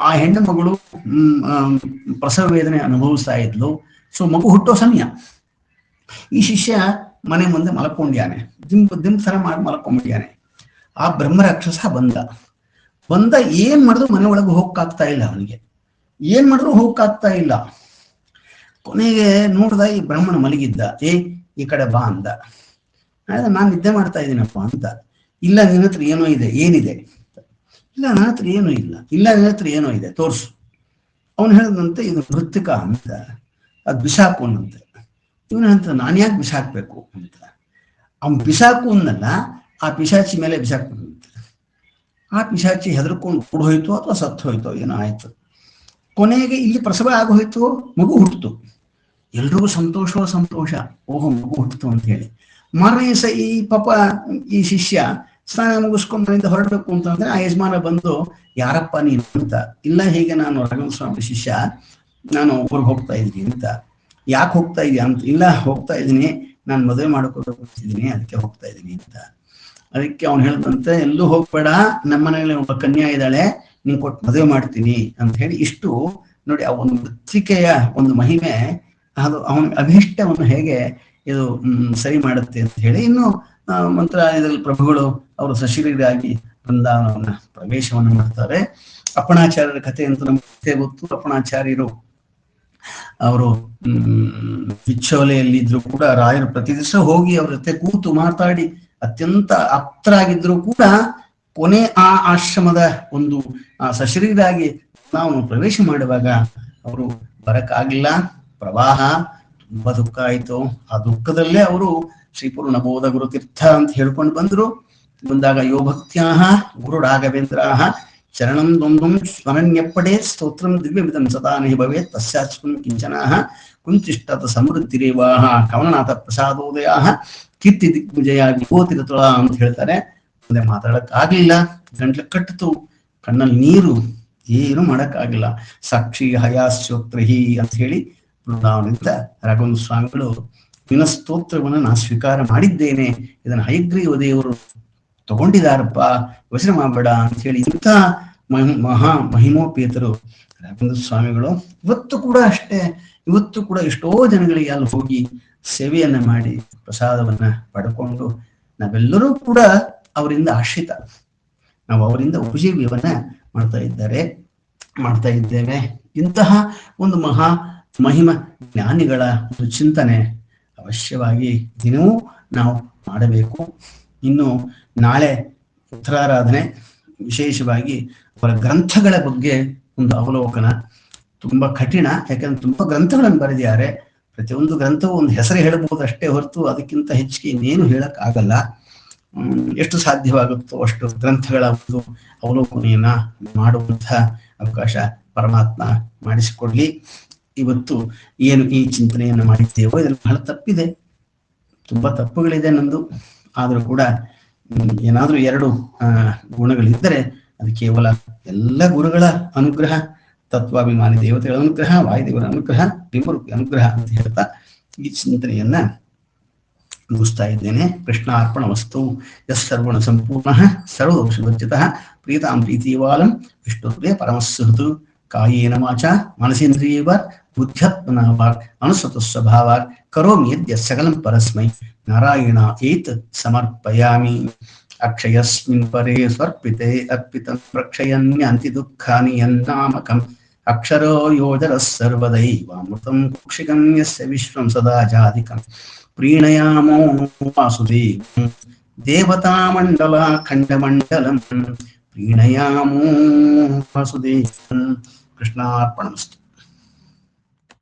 ಆ ಹೆಣ್ಣು ಮಗಳು ಪ್ರಸವ ವೇದನೆ ಅನುಭವಿಸ್ತಾ ಇದ್ಲು. ಸೊ ಮಗು ಹುಟ್ಟೋ ಸಮಯ. ಈ ಶಿಷ್ಯ ಮನೆ ಮುಂದೆ ಮಲ್ಕೊಂಡ್ಯಾನೆ, ದಿಂಸರ ಮಾಡಿ ಮಲ್ಕೊಂಡ್ಬಿಟ್ಯಾನೆ. ಆ ಬ್ರಹ್ಮರಾಕ್ಷಸ ಬಂದ ಏನ್ ಮಾಡಿದ್ರು ಮನೆ ಒಳಗೆ ಹೋಗಕ್ಕಾಗ್ತಾ ಇಲ್ಲ ಅವನಿಗೆ, ಏನ್ ಮಾಡಿದ್ರು ಹೋಗಕ್ಕಾಗ್ತಾ ಇಲ್ಲ. ಕೊನೆಗೆ ನೋಡ್ದ ಈ ಬ್ರಹ್ಮಣ ಮಲಗಿದ್ದ. ಈ ಕಡೆ ಬಾ ಅಂದ. ನಾನು ನಿದ್ದೆ ಮಾಡ್ತಾ ಇದ್ದೀನಪ್ಪ ಅಂತ. ಇಲ್ಲ ನಿನ್ನ ಹತ್ರ ಏನೋ ಇದೆ. ಏನಿದೆ? ಇಲ್ಲ ನನ್ನ ಹತ್ರ ಏನೂ ಇಲ್ಲ. ಇಲ್ಲ ನಿನ್ನ ಹತ್ರ ಏನೋ ಇದೆ, ತೋರ್ಸು. ಅವನು ಹೇಳಿದಂತೆ ಇದು ಮೃತ್ತಿಕ ಅಂತ, ಅದು ಬಿಸಾಕು ಅನ್ನಂತೆ. ಇವನ ಅಂತ ನಾನು ಯಾಕೆ ಬಿಸಾಕ್ಬೇಕು ಅಂತ. ಅವನು ಬಿಸಾಕು ಅನ್ನಲ್ಲ, ಆ ಪಿಶಾಚಿ ಮೇಲೆ ಬಿಸಾಕ್ಬೇಕಂತೆ. ಆ ಪಿಶಾಚಿ ಹೆದರ್ಕೊಂಡು ಕೂಡೋಯ್ತು ಅಥವಾ ಸತ್ತು ಹೋಯ್ತು, ಏನೋ ಆಯ್ತು. ಕೊನೆಗೆ ಇಲ್ಲಿ ಪ್ರಸವ ಆಗೋಯ್ತು, ಮಗು ಹುಟ್ಟಿತು. ಎಲ್ರಿಗೂ ಸಂತೋಷ. ಓಹೋ ಮಗು ಹುಟ್ಟಿತು ಅಂತ ಹೇಳಿ ಮಾರನೇ ದಿವಸ ಈ ಶಿಷ್ಯ ಸ್ನಾನ ಮುಗಿಸ್ಕೊಂಡು ಮನೆಯಿಂದ ಹೊರಡ್ಬೇಕು ಅಂತಂದ್ರೆ ಆ ಯಜಮಾನ ಬಂದು, ಯಾರಪ್ಪ ನೀನು ಅಂತ. ಇಲ್ಲ, ಹೀಗೆ ನಾನು ರಾಘವೇಂದ್ರ ಸ್ವಾಮಿ ಶಿಷ್ಯ, ನಾನು ಊರಿಗೆ ಹೋಗ್ತಾ ಇದ್ದೀನಿ ಅಂತ. ಯಾಕೆ ಹೋಗ್ತಾ ಇದೀಯ ಅಂತ. ಇಲ್ಲ, ಹೋಗ್ತಾ ಇದ್ದೀನಿ, ನಾನು ಮದುವೆ ಮಾಡ್ಕೋಬೇಕು ಅಂತಿದ್ದೀನಿ, ಅದಕ್ಕೆ ಹೋಗ್ತಾ ಇದ್ದೀನಿ ಅಂತ. ಅದಕ್ಕೆ ಅವ್ನು ಹೇಳ್ದಂತೆ, ಎಲ್ಲೂ ಹೋಗ್ಬೇಡ, ನಮ್ಮ ಮನೆಯಲ್ಲಿ ಒಬ್ಬ ಕನ್ಯಾ ಇದ್ದಾಳೆ, ನೀನ್ ಕೊಟ್ಟು ಮದುವೆ ಮಾಡ್ತೀನಿ ಅಂತ ಹೇಳಿ. ಇಷ್ಟು ನೋಡಿ, ಆ ಒಂದು ಮೃತ್ತಿಕೆಯ ಒಂದು ಮಹಿಮೆ, ಅದು ಅವನ ಅಭಿಷ್ಟವನ್ನು ಹೇಗೆ ಇದು ಸರಿ ಮಾಡುತ್ತೆ ಅಂತ ಹೇಳಿ. ಇನ್ನು ಮಂತ್ರಾಲಯದಲ್ಲಿ ಪ್ರಭುಗಳು ಅವರು ಸಶರೀರಾಗಿ ಬೃಂದಾವನವನ್ನ ಪ್ರವೇಶವನ್ನು ಮಾಡ್ತಾರೆ. ಅಪ್ಪಣಾಚಾರ್ಯರ ಕಥೆ ಅಂತ ನಮ್ಗೆ ಗೊತ್ತು. ಅಪ್ಪಣಾಚಾರ್ಯರು ಅವರು ವಿಚ್ಚೋಲೆಯಲ್ಲಿ ಇದ್ರು ಕೂಡ ರಾಯರು ಪ್ರತಿ ದಿವಸ ಹೋಗಿ ಅವ್ರ ಜೊತೆ ಕೂತು ಮಾತಾಡಿ ಅತ್ಯಂತ ಆಪ್ತರಾಗಿದ್ರು ಕೂಡ ಕೊನೆ ಆ ಆಶ್ರಮದ ಒಂದು ಸಶರೀರಾಗಿ ನಾವು ಪ್ರವೇಶ ಮಾಡುವಾಗ ಅವರು ಬರಕ್ಕಾಗಿಲ್ಲ. ಪ್ರವಾಹ, ತುಂಬಾ ದುಃಖ ಆಯ್ತು. ಆ ದುಃಖದಲ್ಲೇ ಅವರು ಶ್ರೀಪೂರ್ಣ ಬೋಧ ಗುರುತೀರ್ಥ ಅಂತ ಹೇಳ್ಕೊಂಡು ಬಂದಾಗ ಯೋ ಭಕ್ತ್ಯಾಹ ಗುರು ರಾಘವೇಂದ್ರಾಹ ಚರಣಂ ದ್ವಂದ್ವಂ ಸ್ವನನ್ಯಪ್ಪಡೆ ಸ್ತೋತ್ರಂ ದಿವ್ಯಮಿದಂ ಸದಾ ನಿ ಭವೇತ್ ತಸ್ಯಾಚ್ಛಂ ಕಿಂಚನಾಹ ಕುಂಚಿಷ್ಟತ ಸಮೃದ್ಧಿರೇವಾಹ ಕಮಲನಾಥ ಪ್ರಸಾದೋದಯಾಹ ಕೀರ್ತಿ ದಿಗ್ವಿಜಯ ವಿಭೂತಿರತುಳ ಅಂತ ಹೇಳ್ತಾರೆ. ಮುಂದೆ ಮಾತಾಡಕ್ಕಾಗ್ಲಿಲ್ಲ, ಗಂಟ್ಲು ಕಟ್ಟಿತು, ಕಣ್ಣಲ್ಲಿ ನೀರು, ಏನು ಮಾಡಕ್ಕಾಗಿಲ್ಲ. ಸಾಕ್ಷಿ ಹಯಾಸ್ಯೋತ್ರಹಿ ಅಂತ ಹೇಳಿ ಬೃಂದಾವನದಿಂದ ರಾಘವೇಂದ್ರ ಸ್ವಾಮಿಗಳು ನಿನ್ನ ಸ್ತೋತ್ರವನ್ನು ನಾನು ಸ್ವೀಕಾರ ಮಾಡಿದ್ದೇನೆ, ಇದನ್ನ ಹಯಗ್ರೀವ ದೇವರು ತಗೊಂಡಿದಾರಪ್ಪ, ಯೋಚನೆ ಮಾಡಬೇಡ ಅಂತ ಹೇಳಿ ಇಂಥ ಮಹಿಮೋಪೇತರು ರಾಘವೇಂದ್ರ ಸ್ವಾಮಿಗಳು. ಇವತ್ತು ಕೂಡ ಅಷ್ಟೇ, ಇವತ್ತು ಕೂಡ ಎಷ್ಟೋ ಜನಗಳಿಗೆ ಅಲ್ಲಿ ಹೋಗಿ ಸೇವೆಯನ್ನ ಮಾಡಿ ಪ್ರಸಾದವನ್ನ ಪಡ್ಕೊಂಡು ನಾವೆಲ್ಲರೂ ಕೂಡ ಅವರಿಂದ ಆಶ್ರಿತ, ನಾವು ಅವರಿಂದ ಉಪಜೀವ್ಯವನ್ನ ಮಾಡ್ತಾ ಇದ್ದೇವೆ. ಇಂತಹ ಒಂದು ಮಹಿಮ ಜ್ಞಾನಿಗಳ ಒಂದು ಚಿಂತನೆ ಅವಶ್ಯವಾಗಿ ದಿನವೂ ನಾವು ಮಾಡಬೇಕು. ಇನ್ನು ನಾಳೆ ಉತ್ತರಾರಾಧನೆ, ವಿಶೇಷವಾಗಿ ಅವರ ಗ್ರಂಥಗಳ ಬಗ್ಗೆ ಒಂದು ಅವಲೋಕನ. ತುಂಬಾ ಕಠಿಣ, ಯಾಕಂದ್ರೆ ತುಂಬಾ ಗ್ರಂಥಗಳನ್ನು ಬರೆದಿದ್ದಾರೆ. ಪ್ರತಿಯೊಂದು ಗ್ರಂಥವು ಒಂದು ಹೆಸರು ಹೇಳಬಹುದು ಅಷ್ಟೇ ಹೊರತು ಅದಕ್ಕಿಂತ ಹೆಚ್ಚಿಗೆ ಇನ್ನೇನು ಹೇಳಕ್ ಆಗಲ್ಲ. ಎಷ್ಟು ಸಾಧ್ಯವಾಗುತ್ತೋ ಅಷ್ಟು ಗ್ರಂಥಗಳ ಒಂದು ಅವಲೋಕನೆಯನ್ನ ಮಾಡುವಂತಹ ಅವಕಾಶ ಪರಮಾತ್ಮ ಮಾಡಿಸಿಕೊಡ್ಲಿ. ಇವತ್ತು ಏನು ಈ ಚಿಂತನೆಯನ್ನ ಮಾಡಿದ್ದೇವೋ ಇದರಲ್ಲಿ ಬಹಳ ತಪ್ಪಿದೆ, ತುಂಬಾ ತಪ್ಪುಗಳಿದೆ ನಂದು. ಆದ್ರೂ ಕೂಡ ಏನಾದ್ರೂ ಎರಡು ಗುಣಗಳಿದ್ದರೆ ಅದು ಕೇವಲ ಎಲ್ಲ ಗುರುಗಳ ಅನುಗ್ರಹ, ತತ್ವಾಭಿಮಾನಿ ದೇವತೆಗಳ ಅನುಗ್ರಹ, ವಾಯುದೇವರ ಅನುಗ್ರಹ, ಬಿಂಬರೂಪಿ ಅನುಗ್ರಹ ಅಂತ ಹೇಳ್ತಾ ಈ ಚಿಂತನೆಯನ್ನ ಮುಗಿಸ್ತಾ ಇದ್ದೇನೆ. ಕೃಷ್ಣಾರ್ಪಣ ವಸ್ತು ಯಸ್ಸರ್ವಣ ಸಂಪೂರ್ಣ ಸರ್ವದೋಷವರ್ಜಿತಃ ಪ್ರೀತಾಂ ಪ್ರೀತಿವಾಲಂ ವಿಷ್ಣುರ್ವೇ ಪರಮಸ್ಸುಹೃತು ಕಾಯೇನ ವಾಚಾ ಮನಸೇಂದ್ರಿಯೇವ ಬುದ್ಧ್ಯಾತ್ಮನಾ ವಾಕ್ ಅನುಸೃತ ಸ್ವಭಾವಾತ್ ಕರೋಮಿ ಯದ್ಯ ಸಕಲಂ ಪರಸ್ಮೈ ನಾರಾಯಣ ಏತ್ ಸಮರ್ಪಯಾಮಿ. ಅಕ್ಷಯಸ್ಮಿನ್ ಪರೇ ಸ್ವರ್ಪಿತೆ ಅರ್ಪಿತಂ ಪ್ರಕ್ಷಯನ್ಯಾಂತಿ ದುಃಖಾನಿ ಯನ್ನಾಮಕಂ ಅಕ್ಷರೋ ಯೋಜರಃ ಸರ್ವದೈವಾಮೃತಂ ಕುಕ್ಷಿಕಂ ಯಸ್ಯ ವಿಶ್ವಂ ಸದಾ ಜಾಧಿಕಂ ಪ್ರೀಣಯಾಮೋ ವಾಸುದೇವಂ ದೇವತಾಮಂಡಲ ಖಂಡಮಂಡಲಂ ಪ್ರೀಣಯಾಮೋ ವಾಸುದೇವಂ. ಕೃಷ್ಣಾರ್ಪಣಮಸ್ತು.